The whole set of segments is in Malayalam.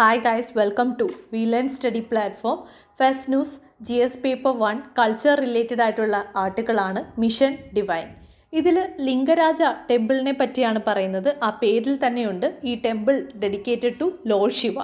Hi guys, welcome to We Learn Study Platform. First News GS Paper 1 Culture related ആയിട്ടുള്ള ആർട്ടിക്കിളാണ് മിഷൻ ഡിവൈൻ. ഇതിൽ ലിംഗരാജ ടെമ്പിളിനെ പറ്റിയാണ് പറയുന്നത്. ആ പേരിൽ തന്നെയുണ്ട് ഈ temple dedicated to lord Shiva.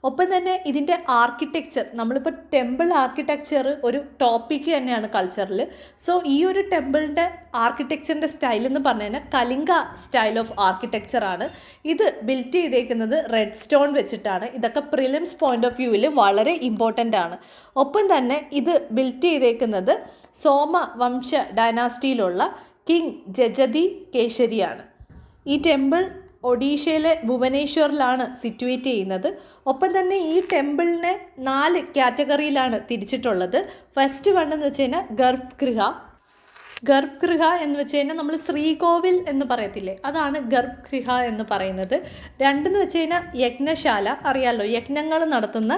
ഒപ്പം തന്നെ ഇതിൻ്റെ ആർക്കിടെക്ചർ, നമ്മളിപ്പോൾ ടെമ്പിൾ ആർക്കിടെക്ചർ ഒരു ടോപ്പിക്ക് തന്നെയാണ് കൾച്ചറിൽ. സോ ഈ ഒരു ടെമ്പിളിൻ്റെ ആർക്കിടെക്ചറിൻ്റെ സ്റ്റൈൽ എന്ന് പറഞ്ഞു കഴിഞ്ഞാൽ കലിംഗ സ്റ്റൈൽ ഓഫ് ആർക്കിടെക്ചറാണ്. ഇത് ബിൽറ്റ് ചെയ്തേക്കുന്നത് റെഡ് സ്റ്റോൺ വെച്ചിട്ടാണ്. ഇതൊക്കെ പ്രിലിംസ് പോയിന്റ് ഓഫ് വ്യൂവിൽ വളരെ ഇമ്പോർട്ടൻ്റ് ആണ്. ഒപ്പം തന്നെ ഇത് ബിൽറ്റ് ചെയ്തേക്കുന്നത് സോമവംശ ഡൈനാസ്റ്റിയിലുള്ള കിങ് ജജതി കേശരിയാണ്. ഈ ടെമ്പിൾ ഒഡീഷയിലെ ഭുവനേശ്വറിലാണ് സിറ്റുവേറ്റ് ചെയ്യുന്നത്. ഒപ്പം തന്നെ ഈ ടെമ്പിളിനെ 4 കാറ്റഗറിയിലാണ് തിരിച്ചിട്ടുള്ളത്. ഫസ്റ്റ് വൺ എന്ന് വെച്ച് കഴിഞ്ഞാൽ ഗർഭഗൃഹ എന്ന് വെച്ച് കഴിഞ്ഞാൽ നമ്മൾ ശ്രീകോവിൽ എന്ന് പറയത്തില്ലേ, അതാണ് ഗർഭഗൃഹ എന്ന് പറയുന്നത്. രണ്ടെന്ന് വെച്ച് കഴിഞ്ഞാൽ യജ്ഞശാല, അറിയാമല്ലോ, യജ്ഞങ്ങൾ നടത്തുന്ന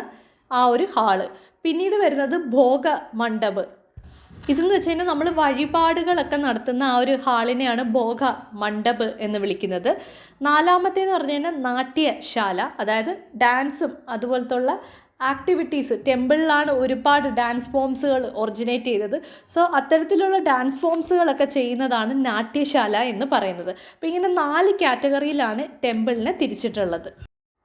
ആ ഒരു ഹാള്. പിന്നീട് വരുന്നത് ഭോഗ മണ്ഡപ്. ഇതെന്ന് വെച്ച് കഴിഞ്ഞാൽ നമ്മൾ വഴിപാടുകളൊക്കെ നടത്തുന്ന ആ ഒരു ഹാളിനെയാണ് ഭോഗ മണ്ഡപ് എന്ന് വിളിക്കുന്നത്. നാലാമത്തേന്ന് പറഞ്ഞു കഴിഞ്ഞാൽ നാട്യശാല, അതായത് ഡാൻസും അതുപോലത്തുള്ള ആക്ടിവിറ്റീസ്. ടെമ്പിളിലാണ് ഒരുപാട് ഡാൻസ് ഫോംസുകൾ ഒറിജിനേറ്റ് ചെയ്തത്. സോ അത്തരത്തിലുള്ള ഡാൻസ് ഫോംസുകളൊക്കെ ചെയ്യുന്നതാണ് നാട്യശാല എന്ന് പറയുന്നത്. അപ്പോൾ ഇങ്ങനെ 4 കാറ്റഗറിയിലാണ് ടെമ്പിളിനെ തിരിച്ചിട്ടുള്ളത്.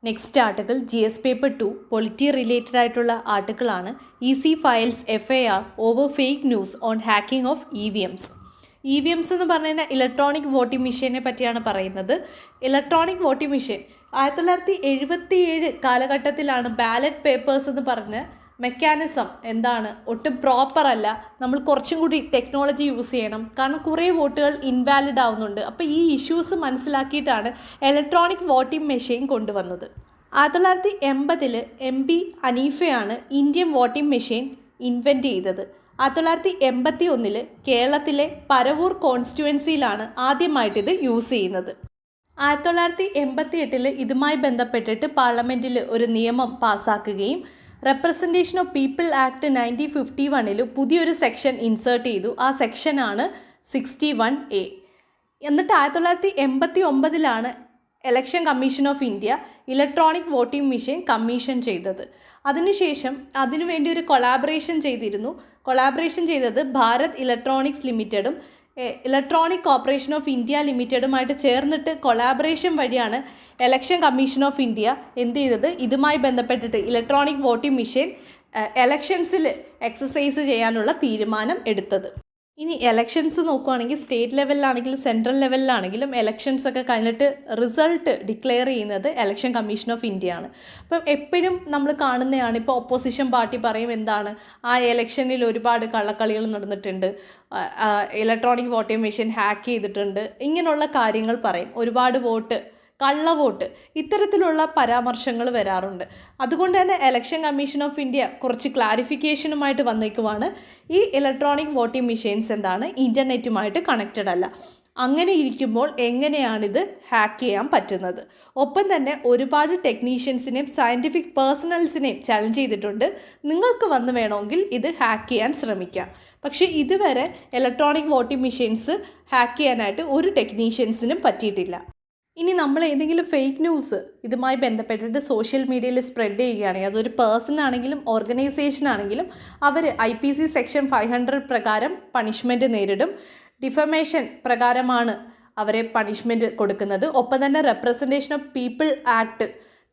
Next article GS paper 2 polity related ആയിട്ടുള്ള ആർട്ടിക്കിളാണ്. EC files FIR over fake news on hacking of EVMs. EVMs എന്ന് പറഞ്ഞു കഴിഞ്ഞാൽ ഇലക്ട്രോണിക് വോട്ടിംഗ് മെഷീനെ പറ്റിയാണ് പറയുന്നത്. ഇലക്ട്രോണിക് വോട്ടിംഗ് മെഷീൻ 1977 കാലഘട്ടത്തിലാണ് ബാലറ്റ് പേപ്പേഴ്സ് എന്ന് പറഞ്ഞ് മെക്കാനിസം ഒട്ടും പ്രോപ്പർ അല്ല, നമ്മൾ കുറച്ചും കൂടി ടെക്നോളജി യൂസ് ചെയ്യണം, കാരണം കുറേ വോട്ടുകൾ ഇൻവാലിഡ് ആവുന്നുണ്ട്. അപ്പോൾ ഈ ഇഷ്യൂസ് മനസ്സിലാക്കിയിട്ടാണ് ഇലക്ട്രോണിക് വോട്ടിംഗ് മെഷീൻ കൊണ്ടുവന്നത്. 1980 MB അനീഫയാണ് ഇന്ത്യൻ വോട്ടിംഗ് മെഷീൻ ഇൻവെൻറ്റ് ചെയ്തത്. 1981 കേരളത്തിലെ പരവൂർ കോൺസ്റ്റിറ്റ്യുവൻസിയിലാണ് ആദ്യമായിട്ട് ഇത് യൂസ് ചെയ്യുന്നത്. 1988 ഇതുമായി ബന്ധപ്പെട്ടിട്ട് പാർലമെൻറ്റിൽ ഒരു നിയമം പാസ്സാക്കുകയും റെപ്രസെൻറ്റേഷൻ ഓഫ് പീപ്പിൾ ആക്ട് 1951 പുതിയൊരു സെക്ഷൻ ഇൻസേർട്ട് ചെയ്തു. ആ സെക്ഷനാണ് 61A. എന്നിട്ട് 1989 election commission of India electronic voting machine commission ചെയ്തത്. അതിനുശേഷം അതിനുവേണ്ടി ഒരു കൊളാബറേഷൻ ചെയ്തത് ഭാരത് ഇലക്ട്രോണിക്സ് ലിമിറ്റഡും ഇലക്ട്രോണിക് കോർപ്പറേഷൻ ഓഫ് ഇന്ത്യ ലിമിറ്റഡുമായിട്ട് ചേർന്നിട്ട് കൊളാബറേഷൻ വഴിയാണ് ഇലക്ഷൻ കമ്മീഷൻ ഓഫ് ഇന്ത്യ എന്ത് ചെയ്തത്, ഇതുമായി ബന്ധപ്പെട്ടിട്ട് ഇലക്ട്രോണിക് വോട്ടിംഗ് മെഷീൻ എലക്ഷൻസിൽ എക്സസൈസ് ചെയ്യാനുള്ള തീരുമാനം എടുത്തത്. ഇനി എലക്ഷൻസ് നോക്കുകയാണെങ്കിൽ സ്റ്റേറ്റ് ലെവലിലാണെങ്കിലും സെൻട്രൽ ലെവലിലാണെങ്കിലും എലക്ഷൻസ് ഒക്കെ കഴിഞ്ഞിട്ട് റിസൾട്ട് ഡിക്ലെയർ ചെയ്യുന്നത് ഇലക്ഷൻ കമ്മീഷൻ ഓഫ് ഇന്ത്യയാണ്. അപ്പം എപ്പോഴും നമ്മൾ കാണുന്നതാണ്, ഇപ്പോൾ ഒപ്പോസിഷൻ പാർട്ടി പറയും ആ എലക്ഷനിൽ ഒരുപാട് കള്ളക്കളികൾ നടന്നിട്ടുണ്ട്, ഇലക്ട്രോണിക് വോട്ടിംഗ് മെഷീൻ ഹാക്ക് ചെയ്തിട്ടുണ്ട്, ഇങ്ങനെയുള്ള കാര്യങ്ങൾ പറയും. ഒരുപാട് കള്ളവോട്ട് ഇത്തരത്തിലുള്ള പരാമർശങ്ങൾ വരാറുണ്ട്. അതുകൊണ്ട് തന്നെ ഇലക്ഷൻ കമ്മീഷൻ ഓഫ് ഇന്ത്യ കുറച്ച് ക്ലാരിഫിക്കേഷനുമായിട്ട് വന്നേക്കുവാണ്. ഈ ഇലക്ട്രോണിക് വോട്ടിംഗ് മെഷീൻസ് ഇൻ്റർനെറ്റുമായിട്ട് കണക്റ്റഡ് അല്ല. അങ്ങനെ ഇരിക്കുമ്പോൾ എങ്ങനെയാണിത് ഹാക്ക് ചെയ്യാൻ പറ്റുന്നത്? ഒപ്പം തന്നെ ഒരുപാട് ടെക്നീഷ്യൻസിനെയും സയൻറ്റിഫിക് പേഴ്സണൽസിനെയും ചലഞ്ച് ചെയ്തിട്ടുണ്ട്. നിങ്ങൾക്ക് വേണമെങ്കിൽ ഇത് ഹാക്ക് ചെയ്യാൻ ശ്രമിക്കാം. പക്ഷേ ഇതുവരെ ഇലക്ട്രോണിക് വോട്ടിംഗ് മെഷീൻസ് ഹാക്ക് ചെയ്യാനായിട്ട് ഒരു ടെക്നീഷ്യൻസിനും പറ്റിയിട്ടില്ല. ഇനി നമ്മൾ ഏതെങ്കിലും ഫേക്ക് ന്യൂസ് ഇതുമായി ബന്ധപ്പെട്ടിട്ട് സോഷ്യൽ മീഡിയയിൽ സ്പ്രെഡ് ചെയ്യുകയാണെങ്കിൽ, അതൊരു പേഴ്സൺ ആണെങ്കിലും ഓർഗനൈസേഷൻ ആണെങ്കിലും, അവർ IPC സെക്ഷൻ 500 പ്രകാരം പണിഷ്മെൻറ്റ് നേരിടും. ഡിഫമേഷൻ പ്രകാരമാണ് അവരെ പണിഷ്മെൻറ്റ് കൊടുക്കുന്നത്. ഒപ്പം തന്നെ റെപ്രസെൻറ്റേഷൻ ഓഫ് പീപ്പിൾ ആക്ട്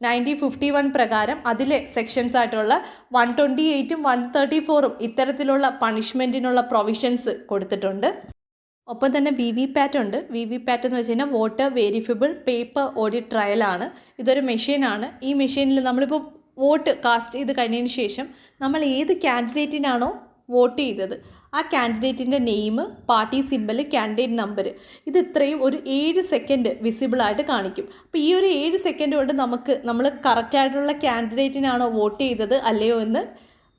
1951 പ്രകാരം അതിലെ സെക്ഷൻസ് ആയിട്ടുള്ള 128ഉം 134ഉം ഇത്തരത്തിലുള്ള പണിഷ്മെൻറ്റിനുള്ള പ്രൊവിഷൻസ് കൊടുത്തിട്ടുണ്ട്. ഒപ്പം തന്നെ VVPAT ഉണ്ട്. VVPAT എന്ന് വെച്ച് കഴിഞ്ഞാൽ വോട്ടർ വേരിഫിബിൾ പേപ്പർ ഓഡിറ്റ് ട്രയലാണ്. ഇതൊരു മെഷീനാണ്. ഈ മെഷീനിൽ നമ്മളിപ്പോൾ വോട്ട് കാസ്റ്റ് ചെയ്ത് കഴിഞ്ഞതിന് ശേഷം നമ്മൾ ഏത് കാൻഡിഡേറ്റിനാണോ വോട്ട് ചെയ്തത് ആ കാൻഡിഡേറ്റിൻ്റെ name, party symbol, candidate number, ഇത് ഇത്രയും ഒരു 7 സെക്കൻഡ് വിസിബിളായിട്ട് കാണിക്കും. അപ്പോൾ ഈ ഒരു 7 സെക്കൻഡ് കൊണ്ട് നമ്മൾ കറക്റ്റായിട്ടുള്ള കാൻഡിഡേറ്റിനാണോ വോട്ട് ചെയ്തത് അല്ലയോ എന്ന്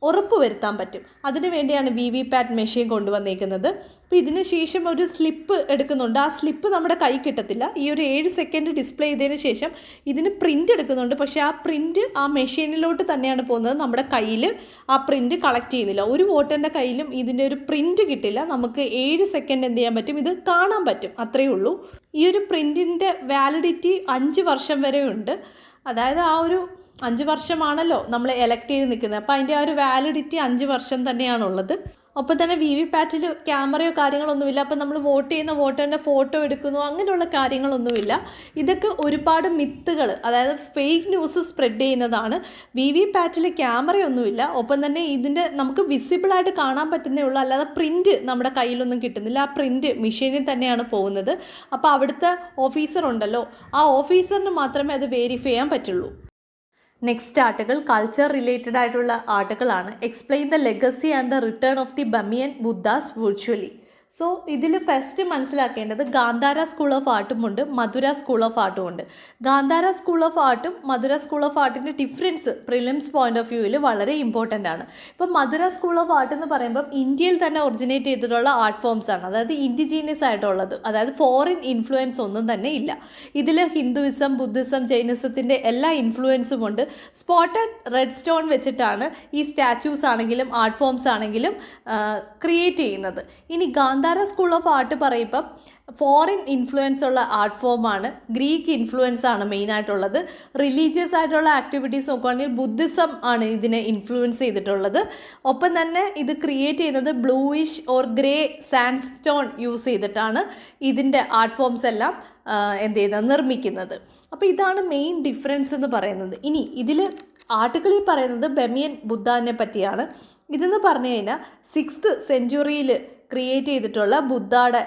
ഉറപ്പ് വരുത്താൻ പറ്റും. അതിനു വേണ്ടിയാണ് VVPAT മെഷീൻ കൊണ്ടുവന്നേക്കുന്നത്. അപ്പോൾ ഇതിന് ശേഷം ഒരു സ്ലിപ്പ് എടുക്കുന്നുണ്ട്. ആ സ്ലിപ്പ് നമ്മുടെ കൈ കിട്ടത്തില്ല. ഈ ഒരു 7 സെക്കൻഡ് ഡിസ്പ്ലേ ചെയ്തതിന് ശേഷം ഇതിന് പ്രിൻ്റ് എടുക്കുന്നുണ്ട്. പക്ഷേ ആ പ്രിൻ്റ് ആ മെഷീനിലോട്ട് തന്നെയാണ് പോകുന്നത്. നമ്മുടെ കയ്യിൽ ആ പ്രിൻ്റ് കളക്ട് ചെയ്യുന്നില്ല. ഒരു വോട്ടറിൻ്റെ കയ്യിലും ഇതിൻ്റെ ഒരു പ്രിൻ്റ് കിട്ടില്ല. നമുക്ക് 7 സെക്കൻഡ് എന്ത് ചെയ്യാൻ പറ്റും, ഇത് കാണാൻ പറ്റും, അത്രയേ ഉള്ളൂ. ഈ ഒരു പ്രിൻറ്റിൻ്റെ വാലിഡിറ്റി 5 വർഷം വരെ ഉണ്ട്. അതായത് ആ ഒരു 5 വർഷമാണല്ലോ നമ്മൾ എലക്ട് ചെയ്ത് നിൽക്കുന്നത്. അപ്പോൾ അതിൻ്റെ ആ ഒരു വാലിഡിറ്റി 5 വർഷം തന്നെയാണുള്ളത്. ഒപ്പം തന്നെ വി വി പാറ്റിൽ ക്യാമറയോ കാര്യങ്ങളൊന്നുമില്ല. അപ്പം നമ്മൾ വോട്ട് ചെയ്യുന്ന വോട്ടറിൻ്റെ ഫോട്ടോ എടുക്കുന്നു, അങ്ങനെയുള്ള കാര്യങ്ങളൊന്നുമില്ല. ഇതൊക്കെ ഒരുപാട് മിത്തുകൾ, അതായത് ഫേക്ക് ന്യൂസ് സ്പ്രെഡ് ചെയ്യുന്നതാണ്. വി വി പാറ്റിൽ ക്യാമറയൊന്നുമില്ല. ഒപ്പം തന്നെ ഇതിൻ്റെ നമുക്ക് വിസിബിളായിട്ട് കാണാൻ പറ്റുന്നേ ഉള്ളൂ, അല്ലാതെ പ്രിൻറ്റ് നമ്മുടെ കയ്യിലൊന്നും കിട്ടുന്നില്ല. ആ പ്രിൻറ്റ് മെഷീനിൽ തന്നെയാണ് പോകുന്നത്. അപ്പോൾ അവിടുത്തെ ഓഫീസർ ഉണ്ടല്ലോ, ആ ഓഫീസറിന് മാത്രമേ അത് വെരിഫൈ ചെയ്യാൻ പറ്റുള്ളൂ. നെക്സ്റ്റ് ആർട്ടിക്കിൾ കൾച്ചർ റിലേറ്റഡ് ആയിട്ടുള്ള ആർട്ടിക്കിളാണ്. Explain the legacy and the return of the Bamiyan Buddhas virtually. So ഇതിൽ ഫസ്റ്റ് മനസ്സിലാക്കേണ്ടത് ഗാന്ധാര സ്കൂൾ ഓഫ് ആർട്ടും ഉണ്ട്, മധുര സ്കൂൾ ഓഫ് ആർട്ടും ഉണ്ട്. ഗാന്ധാര സ്കൂൾ ഓഫ് ആർട്ടും മധുര സ്കൂൾ ഓഫ് ആർട്ടിൻ്റെ ഡിഫറൻസ് പ്രിലിംസ് പോയിന്റ് ഓഫ് വ്യൂവിൽ വളരെ ഇമ്പോർട്ടൻ്റ് ആണ്. ഇപ്പം മധുര സ്കൂൾ ഓഫ് ആർട്ട് എന്ന് പറയുമ്പം ഇന്ത്യയിൽ തന്നെ ഒറിജിനേറ്റ് ചെയ്തിട്ടുള്ള ആർട്ട് ഫോംസ് ആണ്, അതായത് ഇൻഡിജീനിയസ് ആയിട്ടുള്ളത്, അതായത് ഫോറിൻ ഇൻഫ്ലുവൻസ് ഒന്നും തന്നെ ഇല്ല. ഇതിൽ ഹിന്ദുയിസം, ബുദ്ധിസം, ജൈനിസത്തിൻ്റെ എല്ലാ ഇൻഫ്ലുവൻസും ഉണ്ട്. സ്പോട്ടഡ് റെഡ് സ്റ്റോൺ വെച്ചിട്ടാണ് ഈ സ്റ്റാച്യൂസ് ആണെങ്കിലും ആർട്ട് ഫോംസ് ആണെങ്കിലും ക്രിയേറ്റ് ചെയ്യുന്നത്. ഇനി ഗാന്ധാര സ്കൂൾ ഓഫ് ആർട്ട് പറയുമ്പം ഫോറിൻ ഇൻഫ്ലുവൻസ് ഉള്ള ആർട്ട് ഫോമാണ്, ഗ്രീക്ക് ഇൻഫ്ലുവൻസ് ആണ് മെയിനായിട്ടുള്ളത്. റിലീജിയസ് ആയിട്ടുള്ള ആക്ടിവിറ്റീസ് നോക്കുകയാണെങ്കിൽ ബുദ്ധിസം ആണ് ഇതിനെ ഇൻഫ്ലുവൻസ് ചെയ്തിട്ടുള്ളത്. ഒപ്പം തന്നെ ഇത് ക്രിയേറ്റ് ചെയ്യുന്നത് bluish or grey sand stone use ചെയ്തിട്ടാണ് ഇതിൻ്റെ ആർട്ട് ഫോംസ് എല്ലാം നിർമ്മിക്കുന്നത്. അപ്പോൾ ഇതാണ് മെയിൻ ഡിഫറൻസ് എന്ന് പറയുന്നത്. ഇനി ഇതിൽ ആർട്ടിക്കിളിൽ പറയുന്നത് ബമിയൻ ബുദ്ധാനെ പറ്റിയാണ്. ഇതെന്ന് പറഞ്ഞു കഴിഞ്ഞാൽ 6th സെഞ്ച്വറിയിൽ ക്രിയേറ്റ് ചെയ്തിട്ടുള്ള ബുദ്ധയുടെ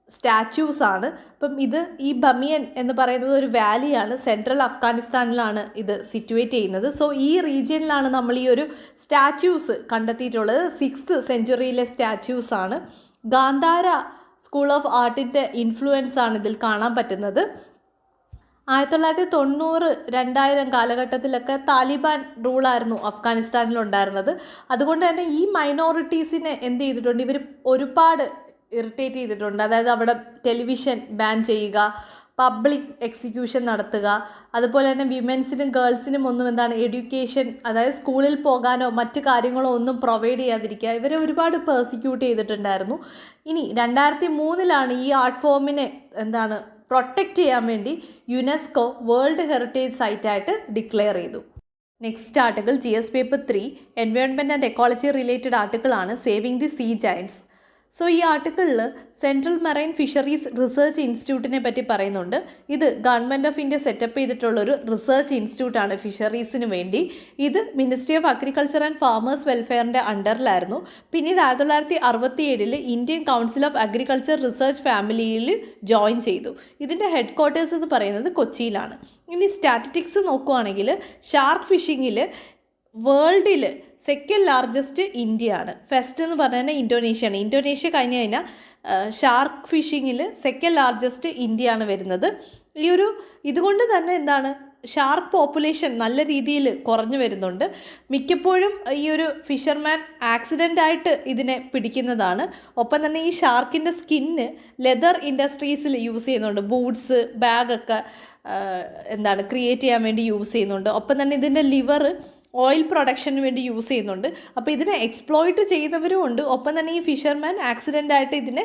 സ്റ്റാച്യൂസ് ആണ്. അപ്പം ഇത് ഈ ബമിയൻ എന്ന് പറയുന്നത് ഒരു വാലിയാണ്, സെൻട്രൽ അഫ്ഗാനിസ്ഥാനിലാണ് ഇത് സിറ്റുവേറ്റ് ചെയ്യുന്നത്. സോ ഈ റീജിയനിലാണ് നമ്മൾ ഈ ഒരു സ്റ്റാച്യൂസ് കണ്ടെത്തിയിട്ടുള്ളത്. 6th സെഞ്ച്വറിയിലെ സ്റ്റാച്യൂസ് ആണ്. ഗാന്ധാര സ്കൂൾ ഓഫ് ആർട്ടിൻ്റെ ഇൻഫ്ലുവൻസ് ആണ് ഇതിൽ കാണാൻ പറ്റുന്നത്. 1990-2000 കാലഘട്ടത്തിലൊക്കെ താലിബാൻ റൂളായിരുന്നു അഫ്ഗാനിസ്ഥാനിലുണ്ടായിരുന്നത്. അതുകൊണ്ട് തന്നെ ഈ മൈനോറിറ്റീസിനെ എന്ത് ചെയ്തിട്ടുണ്ട്, ഇവർ ഒരുപാട് ഇറിറ്റേറ്റ് ചെയ്തിട്ടുണ്ട്. അതായത് അവിടെ ടെലിവിഷൻ ബാൻ ചെയ്യുക, പബ്ലിക് എക്സിക്യൂഷൻ നടത്തുക, അതുപോലെ തന്നെ വിമൻസിനും ഗേൾസിനും ഒന്നും എഡ്യൂക്കേഷൻ, അതായത് സ്കൂളിൽ പോകാനോ മറ്റു കാര്യങ്ങളോ ഒന്നും പ്രൊവൈഡ് ചെയ്യാതിരിക്കുക, ഇവരെ ഒരുപാട് പെർസിക്യൂട്ട് ചെയ്തിട്ടുണ്ടായിരുന്നു. ഇനി 2003 ഈ ആർട്ട് ഫോമിനെ പ്രൊട്ടക്റ്റ് ചെയ്യാൻ വേണ്ടി യുനെസ്കോ വേൾഡ് ഹെറിറ്റേജ് സൈറ്റായിട്ട് ഡിക്ലെയർ ചെയ്തു. Next article GS paper 3 environment and ecology related ആർട്ടിക്കിളാണ്, saving the sea giants. So ഈ ആർട്ടിക്കിളിൽ സെൻട്രൽ മെറൈൻ ഫിഷറീസ് റിസർച്ച് ഇൻസ്റ്റിറ്റ്യൂട്ടിനെ പറ്റി പറയുന്നുണ്ട്. ഇത് ഗവൺമെൻറ് ഓഫ് ഇന്ത്യ സെറ്റപ്പ് ചെയ്തിട്ടുള്ളൊരു റിസർച്ച് ഇൻസ്റ്റിറ്റ്യൂട്ടാണ് ഫിഷറീസിന് വേണ്ടി. ഇത് ministry of agriculture and farmers വെൽഫെയറിൻ്റെ അണ്ടറിലായിരുന്നു. പിന്നീട് 1967 Indian council of agriculture research ഫാമിലിയിൽ ജോയിൻ ചെയ്തു. ഇതിൻ്റെ ഹെഡ് ക്വാർട്ടേഴ്സ് എന്ന് പറയുന്നത് കൊച്ചിയിലാണ്. ഇനി സ്റ്റാറ്റിസ്റ്റിക്സ് നോക്കുകയാണെങ്കിൽ ഷാർക്ക് ഫിഷിങ്ങിൽ വേൾഡിൽ സെക്കൻഡ് ലാർജസ്റ്റ് ഇന്ത്യയാണ്. ഫസ്റ്റ് എന്ന് പറഞ്ഞാൽ ഇന്തോനേഷ്യയാണ്. ഇന്തോനേഷ്യ കഴിഞ്ഞ് കഴിഞ്ഞാൽ ഷാർക്ക് ഫിഷിങ്ങിൽ സെക്കൻഡ് ലാർജസ്റ്റ് ഇന്ത്യയാണ് വരുന്നത്. ഇതുകൊണ്ട് തന്നെ ഷാർക്ക് പോപ്പുലേഷൻ നല്ല രീതിയിൽ കുറഞ്ഞു വരുന്നുണ്ട്. മിക്കപ്പോഴും ഈ ഒരു ഫിഷർമാൻ ആക്സിഡൻ്റായിട്ട് ഇതിനെ പിടിക്കുന്നതാണ്. ഒപ്പം തന്നെ ഈ ഷാർക്കിൻ്റെ സ്കിന്ന് ലെതർ ഇൻഡസ്ട്രീസിൽ യൂസ് ചെയ്യുന്നുണ്ട്. ബൂട്ട്സ്, ബാഗൊക്കെ ക്രിയേറ്റ് ചെയ്യാൻ വേണ്ടി യൂസ് ചെയ്യുന്നുണ്ട്. ഒപ്പം തന്നെ ഇതിൻ്റെ ലിവർ ഓയിൽ പ്രൊഡക്ഷന് വേണ്ടി യൂസ് ചെയ്യുന്നുണ്ട്. അപ്പോൾ ഇതിനെ എക്സ്പ്ലോയിറ്റ് ചെയ്യുന്നവരും ഉണ്ട്. ഒപ്പം തന്നെ ഈ ഫിഷർമാൻ ആക്സിഡൻ്റായിട്ട് ഇതിനെ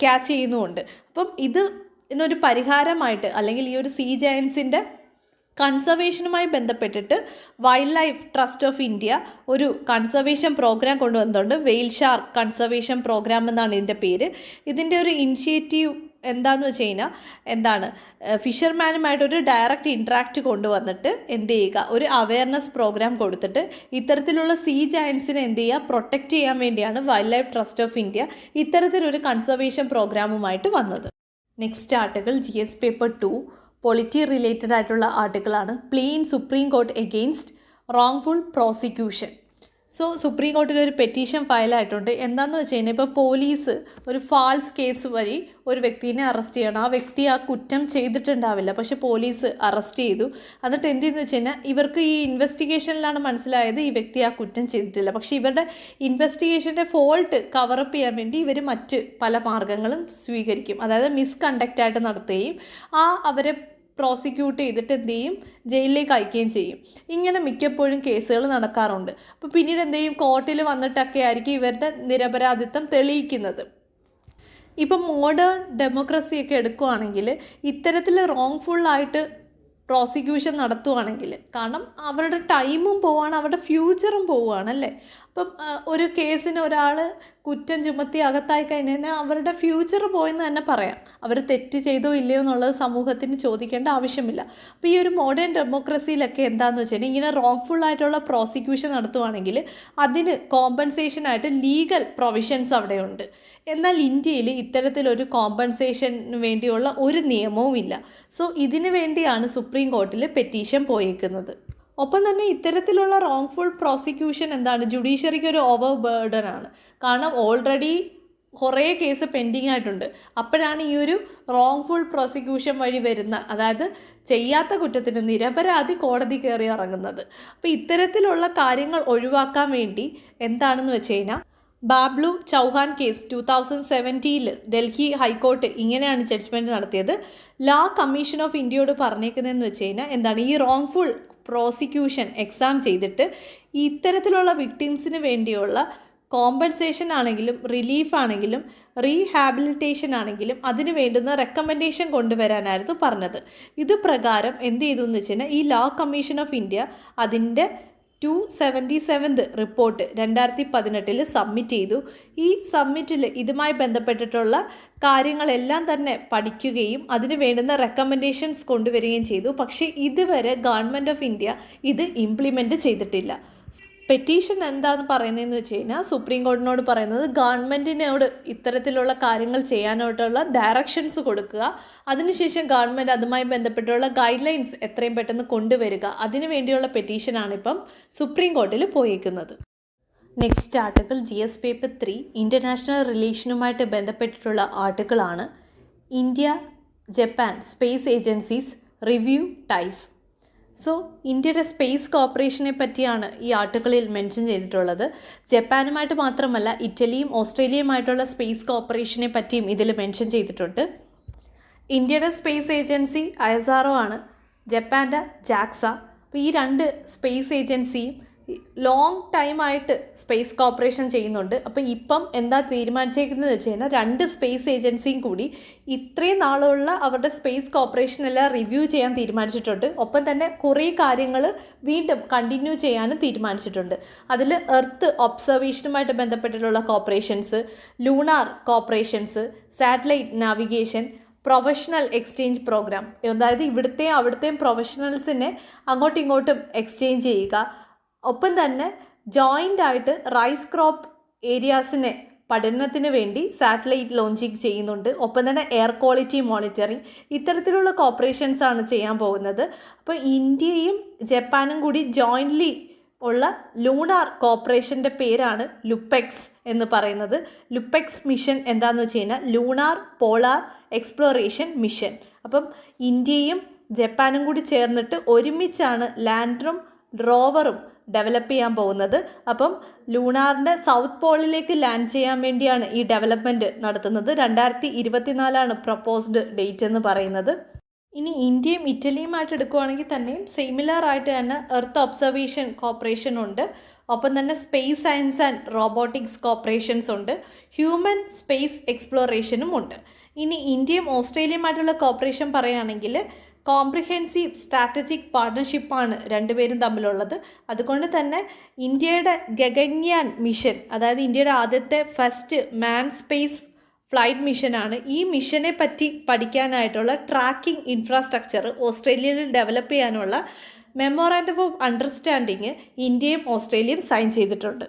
ക്യാച്ച് ചെയ്യുന്നുമുണ്ട്. അപ്പം ഇതിനൊരു പരിഹാരമായിട്ട്, അല്ലെങ്കിൽ ഈ ഒരു സീ ജയൻസിൻ്റെ കൺസർവേഷനുമായി ബന്ധപ്പെട്ടിട്ട് wild life trust of India ഒരു കൺസർവേഷൻ പ്രോഗ്രാം കൊണ്ടുവന്നിട്ടുണ്ട്. വെയിൽ ഷാർക്ക് കൺസർവേഷൻ പ്രോഗ്രാം എന്നാണ് ഇതിൻ്റെ പേര്. ഇതിൻ്റെ ഒരു ഇനിഷ്യേറ്റീവ് എന്താണെന്ന് വെച്ച് കഴിഞ്ഞാൽ ഫിഷർമാനുമായിട്ടൊരു ഡയറക്റ്റ് ഇൻട്രാക്റ്റ് കൊണ്ടുവന്നിട്ട് ഒരു അവയർനെസ് പ്രോഗ്രാം കൊടുത്തിട്ട് ഇത്തരത്തിലുള്ള സീ ജയൻസിനെ പ്രൊട്ടക്റ്റ് ചെയ്യാൻ വേണ്ടിയാണ് wildlife trust of India ഇത്തരത്തിലൊരു കൺസർവേഷൻ പ്രോഗ്രാമുമായിട്ട് വന്നത്. Next article GS paper 2 polity related ആയിട്ടുള്ള ആർട്ടിക്കിളാണ്. Plea in supreme court against wrongful prosecution. So supreme കോർട്ടിൽ ഒരു പെറ്റീഷൻ ഫയലായിട്ടുണ്ട്. എന്താണെന്ന് വെച്ച് കഴിഞ്ഞാൽ ഇപ്പോൾ പോലീസ് ഒരു ഫാൾസ് കേസ് വഴി ഒരു വ്യക്തിനെ അറസ്റ്റ് ചെയ്യണം. ആ വ്യക്തി ആ കുറ്റം ചെയ്തിട്ടുണ്ടാവില്ല, പക്ഷെ പോലീസ് അറസ്റ്റ് ചെയ്തു. എന്നിട്ട് എന്തെന്ന് വെച്ച് കഴിഞ്ഞാൽ ഇവർക്ക് ഈ ഇൻവെസ്റ്റിഗേഷനിലാണ് മനസ്സിലായത് ഈ വ്യക്തി ആ കുറ്റം ചെയ്തിട്ടില്ല. പക്ഷേ ഇവരുടെ ഇൻവെസ്റ്റിഗേഷൻ്റെ ഫോൾട്ട് കവറപ്പ് ചെയ്യാൻ വേണ്ടി ഇവർ മറ്റ് പല മാർഗങ്ങളും സ്വീകരിക്കും. അതായത് മിസ്കണ്ടക്റ്റായിട്ട് നടത്തുകയും അവരെ പ്രോസിക്യൂട്ട് ചെയ്തിട്ട് ജയിലിലേക്ക് അയക്കുകയും ചെയ്യും. ഇങ്ങനെ മിക്കപ്പോഴും കേസുകൾ നടക്കാറുണ്ട്. അപ്പോൾ പിന്നീട് കോർട്ടിൽ വന്നിട്ടൊക്കെ ആയിരിക്കും ഇവരുടെ നിരപരാധിത്വം തെളിയിക്കുന്നത്. ഇപ്പം മോഡേൺ ഡെമോക്രസിയൊക്കെ എടുക്കുകയാണെങ്കിൽ ഇത്തരത്തിൽ റോങ്ഫുള്ളായിട്ട് പ്രോസിക്യൂഷൻ നടത്തുവാണെങ്കിൽ, കാരണം അവരുടെ ടൈമും പോവാണ്, അവരുടെ ഫ്യൂച്ചറും പോവുകയാണല്ലേ. അപ്പം ഒരു കേസിന് ഒരാൾ കുറ്റം ചുമത്തി അകത്തായി കഴിഞ്ഞാൽ അവരുടെ ഫ്യൂച്ചർ പോയെന്ന് തന്നെ പറയാം. അവർ തെറ്റ് ചെയ്തോ ഇല്ലയോ എന്നുള്ളത് സമൂഹത്തിന് ചോദിക്കേണ്ട ആവശ്യമില്ല. അപ്പോൾ ഈ ഒരു മോഡേൺ ഡെമോക്രസിയിലൊക്കെ എന്താണെന്ന് വെച്ചാൽ ഇങ്ങനെ റോങ്ഫുൾ ആയിട്ടുള്ള പ്രോസിക്യൂഷൻ നടത്തുവാണെങ്കിൽ അതിന് കോമ്പൻസേഷനായിട്ട് ലീഗൽ പ്രൊവിഷൻസ് അവിടെയുണ്ട്. എന്നാൽ ഇന്ത്യയിൽ ഇത്തരത്തിലൊരു കോമ്പൻസേഷന് വേണ്ടിയുള്ള ഒരു നിയമവും ഇല്ല. സോ ഇതിനു വേണ്ടിയാണ് സുപ്രീം കോർട്ടിൽ പെറ്റീഷൻ പോയേക്കുന്നത്. ഒപ്പം തന്നെ ഇത്തരത്തിലുള്ള റോങ്ഫുൾ പ്രോസിക്യൂഷൻ എന്താണ്, ജുഡീഷ്യറിക്ക് ഒരു ഓവർ ബേർഡൻ ആണ്. കാരണം ഓൾറെഡി കുറേ കേസ് പെൻഡിങ് ആയിട്ടുണ്ട്. അപ്പോഴാണ് ഈ ഒരു റോങ്ഫുൾ പ്രോസിക്യൂഷൻ വഴി വരുന്ന, അതായത് ചെയ്യാത്ത കുറ്റത്തിന് നിരപരാധി കോടതി കയറി ഇറങ്ങുന്നത്. അപ്പോൾ ഇത്തരത്തിലുള്ള കാര്യങ്ങൾ ഒഴിവാക്കാൻ വേണ്ടി എന്താണെന്ന് വെച്ച് കഴിഞ്ഞാൽ ബാബ്ലു ചൗഹാൻ കേസ് 2017 ഡൽഹി ഹൈക്കോർട്ട് ഇങ്ങനെയാണ് ജഡ്ജ്മെൻറ്റ് നടത്തിയത്. ലാ കമ്മീഷൻ ഓഫ് ഇന്ത്യയോട് പറഞ്ഞേക്കുന്നതെന്ന് വെച്ച് കഴിഞ്ഞാൽ എന്താണ്, ഈ റോങ്ഫുൾ പ്രോസിക്യൂഷൻ എക്സാം ചെയ്തിട്ട് ഇത്തരത്തിലുള്ള വിക്ടിംസിന് വേണ്ടിയുള്ള കോമ്പൻസേഷൻ ആണെങ്കിലും റിലീഫ് ആണെങ്കിലും റീഹാബിലിറ്റേഷൻ ആണെങ്കിലും അതിന് വേണ്ടുന്ന റെക്കമെൻഡേഷൻ കൊണ്ടുവരാനായിരുന്നു പറഞ്ഞത്. ഇത് പ്രകാരം എന്ത് ചെയ്തു എന്ന് വെച്ച് കഴിഞ്ഞാൽ ഈ ലാ കമ്മീഷൻ ഓഫ് ഇന്ത്യ അതിൻ്റെ 277th റിപ്പോർട്ട് 2018 സബ്മിറ്റ് ചെയ്തു. ഈ സബ്മിറ്റിൽ ഇതുമായി ബന്ധപ്പെട്ടിട്ടുള്ള കാര്യങ്ങളെല്ലാം തന്നെ പഠിക്കുകയും അതിന് വേണ്ടുന്ന റെക്കമെൻഡേഷൻസ് കൊണ്ടുവരികയും ചെയ്തു. പക്ഷേ ഇതുവരെ ഗവൺമെൻറ് ഓഫ് ഇന്ത്യ ഇത് ഇംപ്ലിമെൻറ്റ് ചെയ്തിട്ടില്ല. പെറ്റീഷൻ എന്താണെന്ന് പറയുന്നതെന്ന് വെച്ച് കഴിഞ്ഞാൽ സുപ്രീം കോടതിനോട് പറയുന്നത് ഗവൺമെൻറ്റിനോട് ഇത്തരത്തിലുള്ള കാര്യങ്ങൾ ചെയ്യാനായിട്ടുള്ള ഡയറക്ഷൻസ് കൊടുക്കുക, അതിനുശേഷം ഗവൺമെൻറ് അതുമായി ബന്ധപ്പെട്ടുള്ള ഗൈഡ് ലൈൻസ് എത്രയും പെട്ടെന്ന് കൊണ്ടുവരിക. അതിനു വേണ്ടിയുള്ള പെറ്റീഷനാണ് ഇപ്പം സുപ്രീം കോടതിയിൽ പോയേക്കുന്നത്. Next article GS paper 3 international റിലേഷനുമായിട്ട് ബന്ധപ്പെട്ടിട്ടുള്ള ആർട്ടിക്കിളാണ്. India Japan space agencies review ties. So ഇന്ത്യയുടെ സ്പേസ് കോർപ്പറേഷനെ പറ്റിയാണ് ഈ ആർട്ടിക്കിളിൽ മെൻഷൻ ചെയ്തിട്ടുള്ളത്. ജപ്പാനുമായിട്ട് മാത്രമല്ല ഇറ്റലിയും ഓസ്ട്രേലിയയുമായിട്ടുള്ള സ്പേസ് കോർപ്പറേഷനെ പറ്റിയും ഇതിൽ മെൻഷൻ ചെയ്തിട്ടുണ്ട്. ഇന്ത്യയുടെ സ്പേസ് ഏജൻസി ISRO ആണ്, ജപ്പാൻ്റെ JAXA. അപ്പോൾ ഈ രണ്ട് സ്പേസ് ഏജൻസിയും ലോങ് ടൈമായിട്ട് സ്പേസ് കോർപ്പറേഷൻ ചെയ്യുന്നുണ്ട്. അപ്പോൾ ഇപ്പം എന്താ തീരുമാനിച്ചേക്കുന്നത് വെച്ച് കഴിഞ്ഞാൽ രണ്ട് സ്പേസ് ഏജൻസിയും കൂടി ഇത്രയും നാളുള്ള അവരുടെ സ്പേസ് കോർപ്പറേഷൻ എല്ലാം റിവ്യൂ ചെയ്യാൻ തീരുമാനിച്ചിട്ടുണ്ട്. ഒപ്പം തന്നെ കുറേ കാര്യങ്ങൾ വീണ്ടും കണ്ടിന്യൂ ചെയ്യാനും തീരുമാനിച്ചിട്ടുണ്ട്. അതിൽ എർത്ത് ഒബ്സർവേഷനുമായിട്ട് ബന്ധപ്പെട്ടിട്ടുള്ള corporations, lunar corporations, satellite navigation, professional exchange program, അതായത് ഇവിടുത്തെയും അവിടുത്തെയും പ്രൊഫഷണൽസിനെ അങ്ങോട്ടും ഇങ്ങോട്ടും എക്സ്ചേഞ്ച് ചെയ്യുക. ഒപ്പം തന്നെ ജോയിൻ്റ് ആയിട്ട് റൈസ് ക്രോപ്പ് ഏരിയാസിനെ പഠനത്തിന് വേണ്ടി സാറ്റലൈറ്റ് ലോഞ്ചിങ് ചെയ്യുന്നുണ്ട്. ഒപ്പം തന്നെ എയർ ക്വാളിറ്റി മോണിറ്ററിങ്, ഇത്തരത്തിലുള്ള കോർപ്പറേഷൻസാണ് ചെയ്യാൻ പോകുന്നത്. അപ്പോൾ ഇന്ത്യയും ജപ്പാനും കൂടി ജോയിൻ്റ്ലി ഉള്ള ലൂണാർ കോർപ്പറേഷൻ്റെ പേരാണ് ലുപ്പെക്സ് എന്ന് പറയുന്നത്. ലുപ്പെക്സ് മിഷൻ എന്താണെന്ന് വെച്ച് കഴിഞ്ഞാൽ ലൂണാർ പോളാർ എക്സ്പ്ലോറേഷൻ മിഷൻ. അപ്പം ഇന്ത്യയും ജപ്പാനും കൂടി ചേർന്നിട്ട് ഒരുമിച്ചാണ് ലാൻഡറും റോവറും ഡെവലപ്പ് ചെയ്യാൻ പോകുന്നത്. അപ്പം ലൂണാറിൻ്റെ സൗത്ത് പോളിലേക്ക് ലാൻഡ് ചെയ്യാൻ വേണ്ടിയാണ് ഈ ഡെവലപ്മെൻറ്റ് നടത്തുന്നത്. 2024 പ്രപ്പോസ്ഡ് ഡേറ്റ് എന്ന് പറയുന്നത്. ഇനി ഇന്ത്യയും ഇറ്റലിയുമായിട്ട് എടുക്കുകയാണെങ്കിൽ തന്നെയും സിമിലർ ആയിട്ട് തന്നെ എർത്ത് ഒബ്സർവേഷൻ കോർപ്പറേഷൻ ഉണ്ട്. ഒപ്പം തന്നെ space science and robotics corporations ഉണ്ട്. ഹ്യൂമൻ സ്പേസ് എക്സ്പ്ലോറേഷനും ഉണ്ട്. ഇനി ഇന്ത്യയും ഓസ്ട്രേലിയയുമായിട്ടുള്ള കോർപ്പറേഷൻ പറയുകയാണെങ്കിൽ കോംപ്രിഹെൻസീവ് സ്ട്രാറ്റജിക് പാർട്ട്ണർഷിപ്പാണ് രണ്ടുപേരും തമ്മിലുള്ളത്. അതുകൊണ്ട് തന്നെ ഇന്ത്യയുടെ ഗഗൻയാൻ മിഷൻ, അതായത് ഇന്ത്യയുടെ ആദ്യത്തെ ഫസ്റ്റ് മാൻ സ്പേസ് ഫ്ലൈറ്റ് മിഷനാണ്. ഈ മിഷനെ പറ്റി പഠിക്കാനായിട്ടുള്ള ട്രാക്കിംഗ് ഇൻഫ്രാസ്ട്രക്ചർ ഓസ്ട്രേലിയയിൽ ഡെവലപ്പ് ചെയ്യാനുള്ള മെമ്മോറാൻഡം ഓഫ് അണ്ടർസ്റ്റാൻഡിങ് ഇന്ത്യയും ഓസ്ട്രേലിയയും സൈൻ ചെയ്തിട്ടുണ്ട്.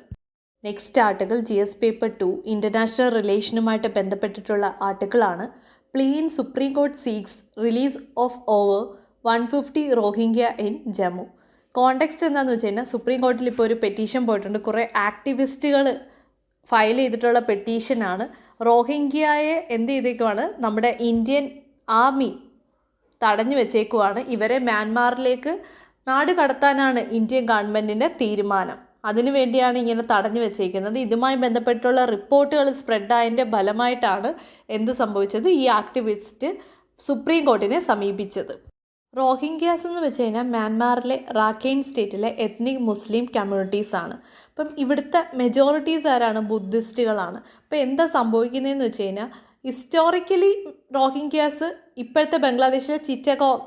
Next article GS paper 2 international റിലേഷനുമായിട്ട് ബന്ധപ്പെട്ടിട്ടുള്ള ആർട്ടിക്കിളാണ്. Plea in supreme court seeks release of over 150 Rohingya in Jammu. Context എന്താണെന്ന് വെച്ച് കഴിഞ്ഞാൽ സുപ്രീം കോർട്ടിൽ ഇപ്പോൾ ഒരു പെറ്റീഷൻ പോയിട്ടുണ്ട്. കുറേ ആക്ടിവിസ്റ്റുകൾ ഫയൽ ചെയ്തിട്ടുള്ള പെറ്റീഷനാണ്. റോഹിംഗ്യയെ എന്ത് ചെയ്തേക്കുവാണ്, നമ്മുടെ ഇന്ത്യൻ ആർമി തടഞ്ഞു വെച്ചേക്കുവാണ്. ഇവരെ മ്യാൻമാറിലേക്ക് നാട് കടത്താനാണ് ഇന്ത്യൻ ഗവൺമെൻറ്റിൻ്റെ തീരുമാനം. അതിനുവേണ്ടിയാണ് ഇങ്ങനെ തടഞ്ഞു വെച്ചേക്കുന്നത്. ഇതുമായി ബന്ധപ്പെട്ടുള്ള റിപ്പോർട്ടുകൾ സ്പ്രെഡായതിൻ്റെ ഫലമായിട്ടാണ് എന്ത് സംഭവിച്ചത്, ഈ ആക്ടിവിസ്റ്റ് സുപ്രീം കോർട്ടിനെ സമീപിച്ചത്. റോഹിംഗ്യാസ് എന്ന് വെച്ച് കഴിഞ്ഞാൽ മ്യാൻമാറിലെ റാഖൈൻ സ്റ്റേറ്റിലെ എത്നിക് മുസ്ലിം കമ്മ്യൂണിറ്റീസാണ്. അപ്പം ഇവിടുത്തെ മെജോറിറ്റീസ് ആരാണ്, ബുദ്ധിസ്റ്റുകളാണ്. അപ്പോൾ എന്താ സംഭവിക്കുന്നതെന്ന് വെച്ച് കഴിഞ്ഞാൽ ഹിസ്റ്റോറിക്കലി റോഹിംഗ്യാസ് ഇപ്പോഴത്തെ ബംഗ്ലാദേശിലെ ചിറ്റഗോങ്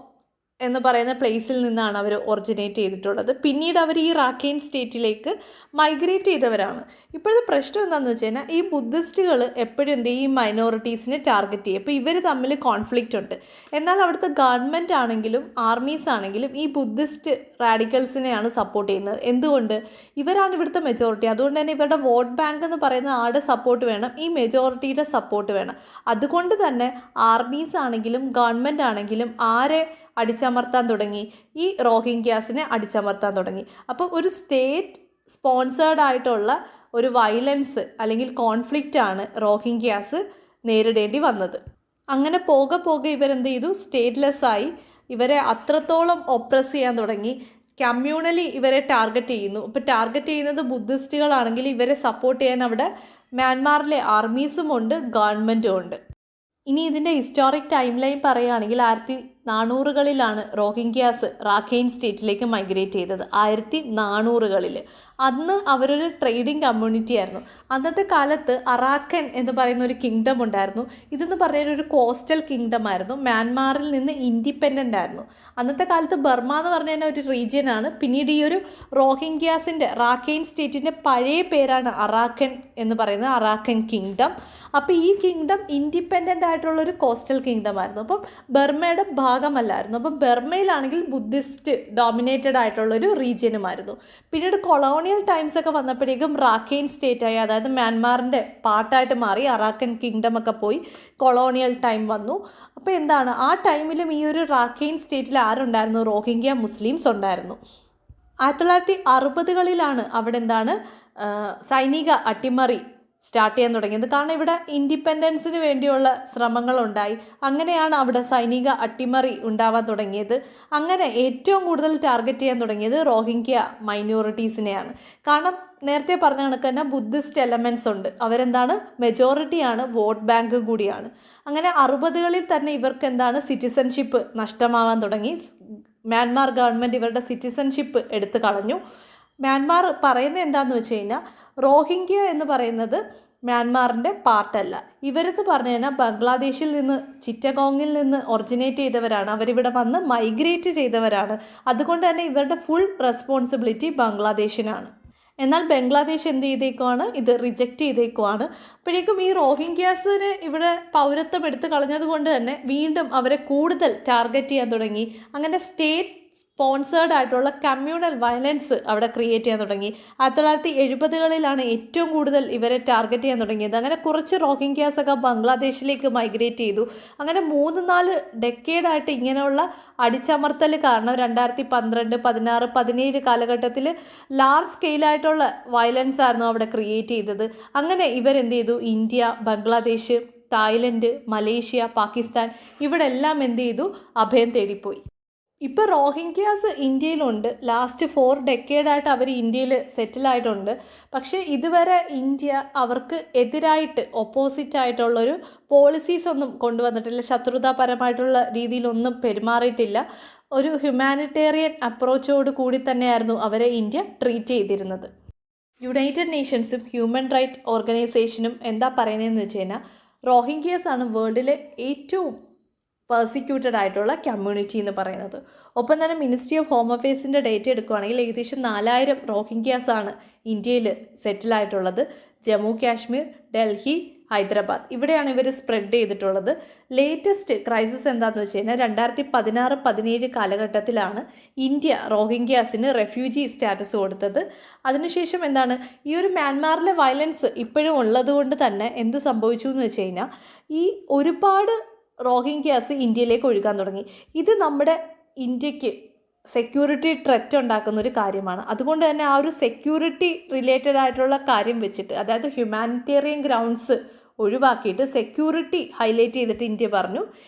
എന്ന് പറയുന്ന പ്ലേസിൽ നിന്നാണ് അവർ ഒറിജിനേറ്റ് ചെയ്തിട്ടുള്ളത്. പിന്നീട് അവർ ഈ റാഖൈൻ സ്റ്റേറ്റിലേക്ക് മൈഗ്രേറ്റ് ചെയ്തവരാണ്. ഇപ്പോഴത്തെ പ്രശ്നം എന്താണെന്ന് വെച്ച് കഴിഞ്ഞാൽ ഈ ബുദ്ധിസ്റ്റുകൾ എപ്പോഴും എന്ത് ചെയ്യും, ഈ മൈനോറിറ്റീസിനെ ടാർഗറ്റ് ചെയ്യും. അപ്പോൾ ഇവർ തമ്മിൽ കോൺഫ്ലിക്റ്റ് ഉണ്ട്. എന്നാൽ അവിടുത്തെ ഗവൺമെൻറ് ആണെങ്കിലും ആർമീസ് ആണെങ്കിലും ഈ ബുദ്ധിസ്റ്റ് റാഡിക്കൽസിനെയാണ് സപ്പോർട്ട് ചെയ്യുന്നത്. എന്തുകൊണ്ട്? ഇവരാണ് ഇവിടുത്തെ മെജോറിറ്റി. അതുകൊണ്ട് തന്നെ ഇവരുടെ വോട്ട് ബാങ്ക് എന്ന് പറയുന്ന ആടെ സപ്പോർട്ട് വേണം, ഈ മെജോറിറ്റിയുടെ സപ്പോർട്ട് വേണം. അതുകൊണ്ട് തന്നെ ആർമീസ് ആണെങ്കിലും ഗവൺമെൻറ് ആണെങ്കിലും ആരെ അടിച്ചമർത്താൻ തുടങ്ങി? ഈ റോഹിംഗ്യാസിനെ അടിച്ചമർത്താൻ തുടങ്ങി. അപ്പോൾ ഒരു സ്റ്റേറ്റ് സ്പോൺസേർഡ് ആയിട്ടുള്ള ഒരു വയലൻസ് അല്ലെങ്കിൽ കോൺഫ്ലിക്റ്റ് ആണ് റോഹിംഗ്യാസ് നേരിടേണ്ടി വന്നത്. അങ്ങനെ പോകെ പോകെ ഇവരെന്ത് ചെയ്തു? സ്റ്റേറ്റ്ലെസ് ആയി. ഇവരെ അത്രത്തോളം ഒപ്രസ് ചെയ്യാൻ തുടങ്ങി. കമ്മ്യൂണലി ഇവരെ ടാർഗറ്റ് ചെയ്യുന്നു. ഇപ്പോൾ ടാർഗറ്റ് ചെയ്യുന്നത് ബുദ്ധിസ്റ്റുകളാണെങ്കിൽ ഇവരെ സപ്പോർട്ട് ചെയ്യാൻ അവിടെ മ്യാൻമാറിലെ ആർമീസും ഉണ്ട്, ഗവൺമെൻറ്റും ഉണ്ട്. ഇനി ഇതിൻ്റെ ഹിസ്റ്റോറിക് ടൈം ലൈൻ പറയുകയാണെങ്കിൽ 1400കളിലാണ് റോഹിംഗ്യാസ് റാഖൈൻ സ്റ്റേറ്റിലേക്ക് മൈഗ്രേറ്റ് ചെയ്തത്. 1400കളിൽ. അന്ന് അവരൊരു ട്രേഡിംഗ് കമ്മ്യൂണിറ്റി ആയിരുന്നു. അന്നത്തെ കാലത്ത് അറാക്കൻ എന്ന് പറയുന്ന ഒരു കിങ്ഡം ഉണ്ടായിരുന്നു. ഇതെന്ന് പറഞ്ഞാൽ ഒരു കോസ്റ്റൽ കിങ്ഡം ആയിരുന്നു. മ്യാൻമാറിൽ നിന്ന് ഇൻഡിപെൻഡൻ്റ് ആയിരുന്നു. അന്നത്തെ കാലത്ത് ബർമ എന്ന് പറഞ്ഞു കഴിഞ്ഞാൽ ഒരു റീജിയനാണ്. പിന്നീട് ഈ ഒരു റോഹിംഗ്യാസിൻ്റെ റാഖൈൻ സ്റ്റേറ്റിൻ്റെ പഴയ പേരാണ് അറാക്കൻ എന്ന് പറയുന്നത്, അറാക്കൻ കിങ്ഡം. അപ്പോൾ ഈ കിങ്ഡം ഇൻഡിപെൻഡൻ്റ് ആയിട്ടുള്ളൊരു കോസ്റ്റൽ കിങ്ഡം ആയിരുന്നു. അപ്പം ബർമയുടെ ഭാഗമല്ലായിരുന്നു. അപ്പോൾ ബർമയിലാണെങ്കിൽ ബുദ്ധിസ്റ്റ് ഡോമിനേറ്റഡ് ആയിട്ടുള്ളൊരു റീജിയനുമായിരുന്നു. പിന്നീട് കൊളോണിയൽ ടൈംസ് ഒക്കെ വന്നപ്പോഴേക്കും റാഖൈൻ സ്റ്റേറ്റായി, അതായത് മ്യാൻമാറിൻ്റെ പാർട്ടായിട്ട് മാറി. അറാക്കൻ കിങ്ഡം ഒക്കെ പോയി കൊളോണിയൽ ടൈം വന്നു. അപ്പോൾ എന്താണ്, ആ ടൈമിലും ഈ ഒരു റാഖൈൻ സ്റ്റേറ്റിൽ ആരുണ്ടായിരുന്നു? റോഹിംഗ്യ മുസ്ലിംസ് ഉണ്ടായിരുന്നു. 1960കളിലാണ് അവിടെ എന്താണ് സൈനിക അട്ടിമറി സ്റ്റാർട്ട് ചെയ്യാൻ തുടങ്ങിയത്. കാരണം ഇവിടെ ഇൻഡിപെൻഡൻസിന് വേണ്ടിയുള്ള ശ്രമങ്ങളുണ്ടായി. അങ്ങനെയാണ് അവിടെ സൈനിക അട്ടിമറി ഉണ്ടാവാൻ തുടങ്ങിയത്. അങ്ങനെ ഏറ്റവും കൂടുതൽ ടാർഗറ്റ് ചെയ്യാൻ തുടങ്ങിയത് റോഹിംഗ്യ മൈനോറിറ്റീസിനെയാണ്. കാരണം നേരത്തെ പറഞ്ഞ കണക്ക് തന്നെ ബുദ്ധിസ്റ്റ് എലമെൻറ്റ്സ് ഉണ്ട്. അവരെന്താണ് മെജോറിറ്റിയാണ്, വോട്ട് ബാങ്ക് കൂടിയാണ്. അങ്ങനെ 60കളിൽ തന്നെ ഇവർക്ക് എന്താണ് സിറ്റിസൺഷിപ്പ് നഷ്ടമാവാൻ തുടങ്ങി. മ്യാൻമാർ ഗവൺമെൻറ് ഇവരുടെ സിറ്റിസൺഷിപ്പ് എടുത്തു കളഞ്ഞു. മ്യാൻമാർ പറയുന്നത് എന്താണെന്ന് വെച്ച് കഴിഞ്ഞാൽ റോഹിംഗ്യ എന്ന് പറയുന്നത് മ്യാൻമാറിൻ്റെ പാർട്ടല്ല. ഇവരെന്ന് പറഞ്ഞു കഴിഞ്ഞാൽ ബംഗ്ലാദേശിൽ നിന്ന്, ചിറ്റഗോങ്ങിൽ നിന്ന് ഒറിജിനേറ്റ് ചെയ്തവരാണ്. അവരിവിടെ വന്ന് മൈഗ്രേറ്റ് ചെയ്തവരാണ്. അതുകൊണ്ട് തന്നെ ഇവരുടെ ഫുൾ റെസ്പോൺസിബിലിറ്റി ബംഗ്ലാദേശിനാണ്. എന്നാൽ ബംഗ്ലാദേശ് എന്ത് ചെയ്തേക്കുവാണ്? ഇത് റിജക്റ്റ് ചെയ്തേക്കുവാണ്. അപ്പോഴേക്കും ഈ റോഹിംഗ്യാസിന് ഇവിടെ പൗരത്വം എടുത്തു കളഞ്ഞത് കൊണ്ട് തന്നെ വീണ്ടും അവരെ കൂടുതൽ ടാർഗറ്റ് ചെയ്യാൻ തുടങ്ങി. അങ്ങനെ സ്റ്റേറ്റ് സ്പോൺസേർഡ് ആയിട്ടുള്ള കമ്മ്യൂണൽ വയലൻസ് അവിടെ ക്രിയേറ്റ് ചെയ്യാൻ തുടങ്ങി. 1970കളിലാണ് ഏറ്റവും കൂടുതൽ ഇവരെ ടാർഗറ്റ് ചെയ്യാൻ തുടങ്ങിയത്. അങ്ങനെ കുറച്ച് റോഹിംഗ്യാസൊക്കെ ബംഗ്ലാദേശിലേക്ക് മൈഗ്രേറ്റ് ചെയ്തു. അങ്ങനെ 3-4 ഡെക്കേഡായിട്ട് ഇങ്ങനെയുള്ള അടിച്ചമർത്തൽ കാരണം 2012, 16, 17 കാലഘട്ടത്തിൽ ലാർജ് സ്കെയിലായിട്ടുള്ള വയലൻസ് ആയിരുന്നു അവിടെ ക്രിയേറ്റ് ചെയ്തത്. അങ്ങനെ ഇവരെന്ത് ചെയ്തു? India, Bangladesh, Thailand, Malaysia, Pakistan ഇവിടെ എല്ലാം എന്ത് ചെയ്തു? അഭയം തേടിപ്പോയി. ഇപ്പോൾ റോഹിംഗ്യാസ് ഇന്ത്യയിലുണ്ട്. ലാസ്റ്റ് 4 ഡെക്കേഡായിട്ട് അവർ ഇന്ത്യയിൽ സെറ്റിലായിട്ടുണ്ട്. പക്ഷേ ഇതുവരെ ഇന്ത്യ അവർക്ക് എതിരായിട്ട് ഓപ്പോസിറ്റ് ആയിട്ടുള്ളൊരു പോളിസീസ് ഒന്നും കൊണ്ടുവന്നിട്ടില്ല. ശത്രുതാപരമായിട്ടുള്ള രീതിയിലൊന്നും പെരുമാറിയിട്ടില്ല. ഒരു ഹ്യൂമാനിറ്റേറിയൻ അപ്രോച്ചോട് കൂടി തന്നെയായിരുന്നു അവരെ ഇന്ത്യ ട്രീറ്റ് ചെയ്തിരുന്നത്. യുണൈറ്റഡ് നേഷൻസും ഹ്യൂമൻ റൈറ്റ് ഓർഗനൈസേഷനും എന്താ പറയുന്നതെന്ന് വെച്ച് കഴിഞ്ഞാൽ റോഹിംഗ്യാസ് ആണ് വേൾഡിലെ ഏറ്റവും പെർസിക്യൂട്ടഡ് ആയിട്ടുള്ള കമ്മ്യൂണിറ്റി എന്ന് പറയുന്നത്. ഒപ്പം തന്നെ മിനിസ്ട്രി ഓഫ് ഹോം അഫയേഴ്സിൻ്റെ ഡേറ്റ എടുക്കുകയാണെങ്കിൽ ഏകദേശം 4000 റോഹിംഗ്യാസാണ് ഇന്ത്യയിൽ സെറ്റിലായിട്ടുള്ളത്. ജമ്മു കാശ്മീർ, ഡൽഹി, ഹൈദരാബാദ് ഇവിടെയാണ് ഇവർ സ്പ്രെഡ് ചെയ്തിട്ടുള്ളത്. ലേറ്റസ്റ്റ് ക്രൈസിസ് എന്താണെന്ന് വെച്ച് കഴിഞ്ഞാൽ 2016-17 കാലഘട്ടത്തിലാണ് ഇന്ത്യ റോഹിംഗ്യാസിന് റെഫ്യൂജി സ്റ്റാറ്റസ് കൊടുത്തത്. അതിനുശേഷം എന്താണ് ഈ ഒരു മ്യാൻമാറിലെ വയലൻസ് ഇപ്പോഴും ഉള്ളത് കൊണ്ട് തന്നെ എന്ത് സംഭവിച്ചു എന്ന് വെച്ച് കഴിഞ്ഞാൽ ഈ ഒരുപാട് റോഹിംഗ്യാസ് ഇന്ത്യയിലേക്ക് ഒഴുകാൻ തുടങ്ങി. ഇത് നമ്മുടെ ഇന്ത്യക്ക് സെക്യൂരിറ്റി ത്രെറ്റ് ഉണ്ടാക്കുന്ന ഒരു കാര്യമാണ്. അതുകൊണ്ട് തന്നെ ആ ഒരു സെക്യൂരിറ്റി റിലേറ്റഡ് ആയിട്ടുള്ള കാര്യം വെച്ചിട്ട്, അതായത് ഹ്യൂമാനിറ്റേറിയൻ ഗ്രൗണ്ട്സ് ഒഴിവാക്കിയിട്ട് സെക്യൂരിറ്റി ഹൈലൈറ്റ് ചെയ്തിട്ട് ഇന്ത്യ പറഞ്ഞു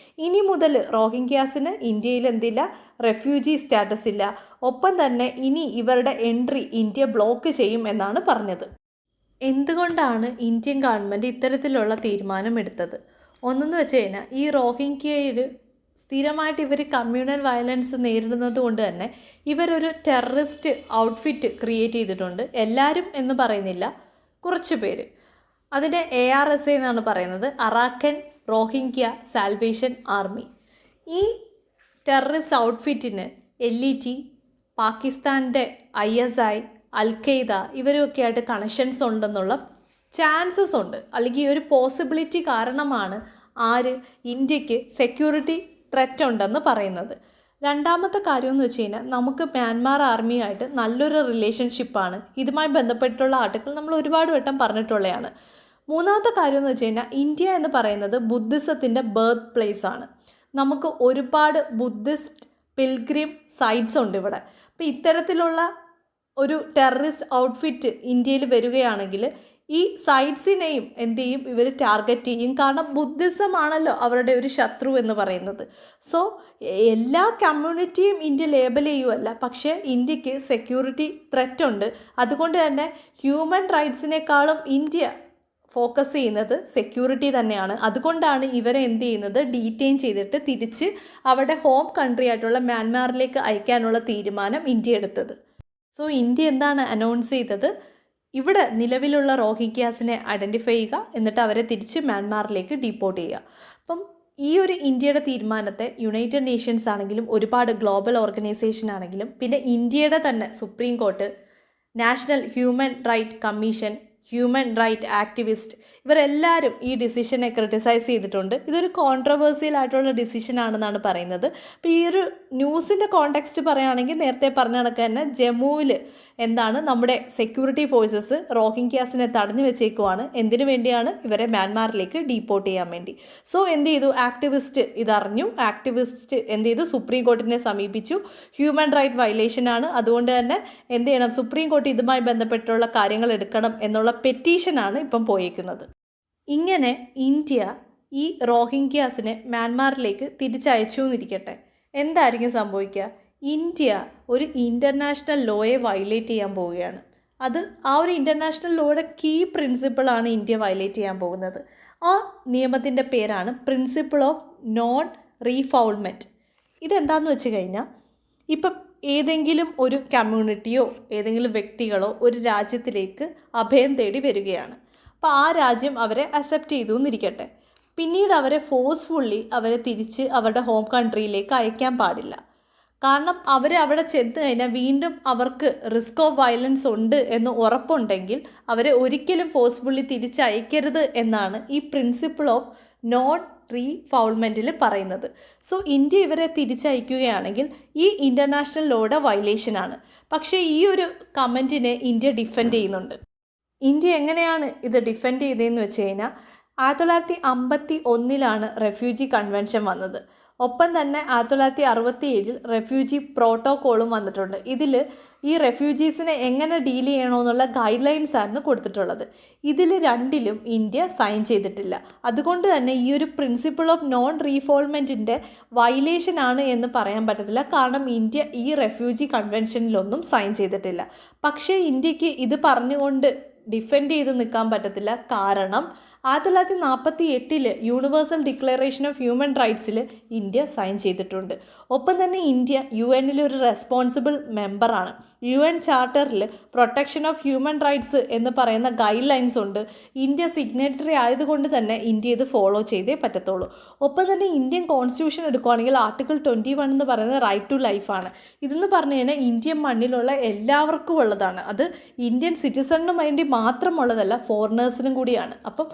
ഇനി മുതൽ റോഹിംഗ്യാസിന് ഇന്ത്യയിൽ എന്തില്ല, റെഫ്യൂജി സ്റ്റാറ്റസ് ഇല്ല. ഒപ്പം തന്നെ ഇനി ഇവരുടെ എൻട്രി ഇന്ത്യ ബ്ലോക്ക് ചെയ്യും എന്നാണ് പറഞ്ഞത്. എന്തുകൊണ്ടാണ് ഇന്ത്യൻ ഗവൺമെൻറ് ഇത്തരത്തിലുള്ള തീരുമാനം എടുത്തത്? ഒന്നെന്ന് വെച്ച് കഴിഞ്ഞാൽ ഈ റോഹിംഗ്യയിൽ സ്ഥിരമായിട്ട് ഇവർ കമ്മ്യൂണൽ വയലൻസ് നേരിടുന്നത് കൊണ്ട് തന്നെ ഇവരൊരു ടെററിസ്റ്റ് ഔട്ട്ഫിറ്റ് ക്രിയേറ്റ് ചെയ്തിട്ടുണ്ട്. എല്ലാവരും എന്ന് പറയുന്നില്ല, കുറച്ച് പേര്. അതിനെ ARSA എന്നാണ് പറയുന്നത്, അറാക്കൻ റോഹിംഗ്യ സാൽവേഷൻ ആർമി. ഈ ടെററിസ്റ്റ് ഔട്ട്ഫിറ്റിന് LET, പാകിസ്ഥാൻ്റെ ISI, അൽ-ഖയ്ദ ഇവരുമൊക്കെ ആയിട്ട് കണക്ഷൻസ് ഉണ്ടെന്നുള്ള ചാൻസസ് ഉണ്ട്. അല്ലെങ്കിൽ ഈ ഒരു പോസിബിലിറ്റി കാരണമാണ് ഇന്ത്യക്ക് സെക്യൂരിറ്റി ത്രെറ്റ് ഉണ്ടെന്ന് പറയുന്നത്. രണ്ടാമത്തെ കാര്യം എന്ന് വെച്ച് കഴിഞ്ഞാൽ നമുക്ക് മ്യാൻമാർ ആർമിയായിട്ട് നല്ലൊരു റിലേഷൻഷിപ്പാണ്. ഇതുമായി ബന്ധപ്പെട്ടുള്ള ആർട്ടിക്കിൾ നമ്മൾ ഒരുപാട് വട്ടം പറഞ്ഞിട്ടുള്ളതാണ്. മൂന്നാമത്തെ കാര്യം എന്ന് വെച്ച് കഴിഞ്ഞാൽ ഇന്ത്യ എന്ന് പറയുന്നത് ബുദ്ധിസത്തിൻ്റെ ബർത്ത് പ്ലേസ് ആണ്. നമുക്ക് ഒരുപാട് ബുദ്ധിസ്റ്റ് പിൽഗ്രിം സൈറ്റ്സ് ഉണ്ട് ഇവിടെ. അപ്പോൾ ഇത്തരത്തിലുള്ള ഒരു ടെററിസ്റ്റ് ഔട്ട്ഫിറ്റ് ഇന്ത്യയിൽ വരികയാണെങ്കിൽ ഈ സൈറ്റ്സിനെയും എന്ത് ചെയ്യും, ഇവർ ടാർഗറ്റ് ചെയ്യും. കാരണം ബുദ്ധിസം ആണല്ലോ അവരുടെ ഒരു ശത്രു എന്ന് പറയുന്നത്. സോ എല്ലാ കമ്മ്യൂണിറ്റിയും ഇന്ത്യ ലേബൽ ചെയ്യുമല്ല, പക്ഷേ ഇന്ത്യക്ക് സെക്യൂരിറ്റി ത്രെറ്റ് ഉണ്ട്. അതുകൊണ്ട് തന്നെ ഹ്യൂമൻ റൈറ്റ്സിനേക്കാളും ഇന്ത്യ ഫോക്കസ് ചെയ്യുന്നത് സെക്യൂരിറ്റി തന്നെയാണ്. അതുകൊണ്ടാണ് ഇവരെ എന്ത് ചെയ്യുന്നത്, ഡീറ്റെയിൻ ചെയ്തിട്ട് തിരിച്ച് അവരുടെ ഹോം കൺട്രി ആയിട്ടുള്ള മ്യാൻമാറിലേക്ക് അയക്കാനുള്ള തീരുമാനം ഇന്ത്യ എടുത്തത്. സോ ഇന്ത്യ എന്താണ് അനൗൺസ് ചെയ്തത്, ഇവിടെ നിലവിലുള്ള റോഹിംഗ്യാസിനെ ഐഡൻറ്റിഫൈ ചെയ്യുക, എന്നിട്ട് അവരെ തിരിച്ച് മ്യാൻമാറിലേക്ക് ഡീപ്പോർട്ട് ചെയ്യുക. അപ്പം ഈ ഒരു ഇന്ത്യയുടെ തീരുമാനത്തെ യുണൈറ്റഡ് നേഷൻസ് ആണെങ്കിലും ഒരുപാട് ഗ്ലോബൽ ഓർഗനൈസേഷൻ ആണെങ്കിലും പിന്നെ ഇന്ത്യയുടെ തന്നെ supreme court, national human right commission, human right activist ഇവരെല്ലാവരും ഈ ഡിസിഷനെ ക്രിട്ടിസൈസ് ചെയ്തിട്ടുണ്ട്. ഇതൊരു കോൺട്രവേഴ്സ്യൽ ആയിട്ടുള്ള ഡിസിഷനാണെന്നാണ് പറയുന്നത്. അപ്പോൾ ഈ ഒരു ന്യൂസിൻ്റെ കോണ്ടെക്സ്റ്റ് പറയുകയാണെങ്കിൽ നേരത്തെ പറഞ്ഞ കണക്ക് തന്നെ ജമ്മുവിൽ നമ്മുടെ സെക്യൂരിറ്റി ഫോഴ്സസ് റോഹിംഗ്യാസിനെ തടഞ്ഞു വെച്ചേക്കുവാണ്. എന്തിനു വേണ്ടിയാണ്, ഇവരെ മ്യാൻമാറിലേക്ക് ഡീപ്പോർട്ട് ചെയ്യാൻ വേണ്ടി. സോ എന്ത് ചെയ്തു, ആക്ടിവിസ്റ്റ് ഇതറിഞ്ഞു. ആക്ടിവിസ്റ്റ് എന്ത് ചെയ്തു, സുപ്രീം കോർട്ടിനെ സമീപിച്ചു. ഹ്യൂമൻ റൈറ്റ് വയലേഷനാണ്, അതുകൊണ്ട് തന്നെ എന്ത് ചെയ്യണം, സുപ്രീം കോർട്ട് ഇതുമായി ബന്ധപ്പെട്ടുള്ള കാര്യങ്ങൾ എടുക്കണം എന്നുള്ള പെറ്റീഷനാണ് ഇപ്പം പോയേക്കുന്നത്. ഇങ്ങനെ ഇന്ത്യ ഈ റോഹിംഗ്യാസിനെ മ്യാൻമാറിലേക്ക് തിരിച്ചയച്ചു എന്നിരിക്കട്ടെ, എന്തായിരിക്കും സംഭവിക്കുക, ഇന്ത്യ ഒരു ഇൻ്റർനാഷണൽ ലോയെ വയലേറ്റ് ചെയ്യാൻ പോവുകയാണ്. അത് ആ ഒരു ഇൻ്റർനാഷണൽ ലോയുടെ കീ പ്രിൻസിപ്പിളാണ് ഇന്ത്യ വയലേറ്റ് ചെയ്യാൻ പോകുന്നത്. ആ നിയമത്തിൻ്റെ പേരാണ് പ്രിൻസിപ്പിൾ ഓഫ് നോൺ റീഫൗൾമെൻറ്റ്. ഇതെന്താണെന്ന് വെച്ച് കഴിഞ്ഞാൽ, ഇപ്പം ഏതെങ്കിലും ഒരു കമ്മ്യൂണിറ്റിയോ ഏതെങ്കിലും വ്യക്തികളോ ഒരു രാജ്യത്തിലേക്ക് അഭയം തേടി വരികയാണ്. അപ്പോൾ ആ രാജ്യം അവരെ അക്സെപ്റ്റ് ചെയ്തു എന്നിരിക്കട്ടെ. പിന്നീട് അവരെ ഫോഴ്സ്ഫുള്ളി അവരെ തിരിച്ച് അവരുടെ ഹോം കൺട്രിയിലേക്ക് അയക്കാൻ പാടില്ല. കാരണം അവിടെ ചെന്ന് കഴിഞ്ഞാൽ വീണ്ടും അവർക്ക് റിസ്ക് ഓഫ് വയലൻസ് ഉണ്ട് എന്ന് ഉറപ്പുണ്ടെങ്കിൽ അവരെ ഒരിക്കലും ഫോഴ്സ്ഫുള്ളി തിരിച്ചയക്കരുത് എന്നാണ് ഈ പ്രിൻസിപ്പിൾ ഓഫ് നോൺ റീഫൗൾമെൻറ്റിൽ പറയുന്നത്. സോ ഇന്ത്യ ഇവരെ തിരിച്ചയക്കുകയാണെങ്കിൽ ഈ ഇൻ്റർനാഷണൽ ലോയുടെ വയലേഷനാണ്. പക്ഷേ ഈ ഒരു കമൻറ്റിനെ ഇന്ത്യ ഡിഫെൻഡ് ചെയ്യുന്നുണ്ട്. ഇന്ത്യ എങ്ങനെയാണ് ഇത് ഡിഫെൻഡ് ചെയ്തതെന്ന് വെച്ച് കഴിഞ്ഞാൽ, 1951 റെഫ്യൂജി കൺവെൻഷൻ വന്നത്. ഒപ്പം തന്നെ 1967 റെഫ്യൂജി പ്രോട്ടോക്കോളും വന്നിട്ടുണ്ട്. ഇതിൽ ഈ റെഫ്യൂജീസിനെ എങ്ങനെ ഡീൽ ചെയ്യണമെന്നുള്ള ഗൈഡ് ലൈൻസ് ആയിരുന്നു കൊടുത്തിട്ടുള്ളത്. ഇതിൽ രണ്ടിലും ഇന്ത്യ സൈൻ ചെയ്തിട്ടില്ല. അതുകൊണ്ട് തന്നെ ഈ ഒരു പ്രിൻസിപ്പിൾ ഓഫ് നോൺ റീഫോൾമെൻറ്റിൻ്റെ വയലേഷൻ ആണ് എന്ന് പറയാൻ പറ്റത്തില്ല. കാരണം ഇന്ത്യ ഈ റെഫ്യൂജി കൺവെൻഷനിലൊന്നും സൈൻ ചെയ്തിട്ടില്ല. പക്ഷേ ഇന്ത്യക്ക് ഇത് പറഞ്ഞുകൊണ്ട് ഡിഫെൻഡ് ചെയ്ത് നിൽക്കാൻ പറ്റത്തില്ല. കാരണം 1948 യൂണിവേഴ്സൽ ഡിക്ലറേഷൻ ഓഫ് ഹ്യൂമൻ റൈറ്റ്സിൽ ഇന്ത്യ സൈൻ ചെയ്തിട്ടുണ്ട്. ഒപ്പം തന്നെ ഇന്ത്യ UN ഒരു റെസ്പോൺസിബിൾ മെമ്പറാണ്. UN ചാർട്ടറിൽ പ്രൊട്ടക്ഷൻ ഓഫ് ഹ്യൂമൻ റൈറ്റ്സ് എന്ന് പറയുന്ന ഗൈഡ് ലൈൻസ് ഉണ്ട്. ഇന്ത്യ സിഗ്നേറ്ററി ആയതുകൊണ്ട് തന്നെ ഇന്ത്യ ഇത് ഫോളോ ചെയ്തേ പറ്റത്തുള്ളൂ. ഒപ്പം തന്നെ ഇന്ത്യൻ കോൺസ്റ്റിറ്റ്യൂഷൻ എടുക്കുകയാണെങ്കിൽ ആർട്ടിക്കിൾ 21 എന്ന് പറയുന്നത് റൈറ്റ് ടു ലൈഫാണ്. ഇതെന്ന് പറഞ്ഞു കഴിഞ്ഞാൽ ഇന്ത്യൻ മണ്ണിലുള്ള എല്ലാവർക്കും ഉള്ളതാണ്. അത് ഇന്ത്യൻ സിറ്റിസണിന് വേണ്ടി മാത്രമുള്ളതല്ല, ഫോറിനേഴ്സിനും കൂടിയാണ്. അപ്പം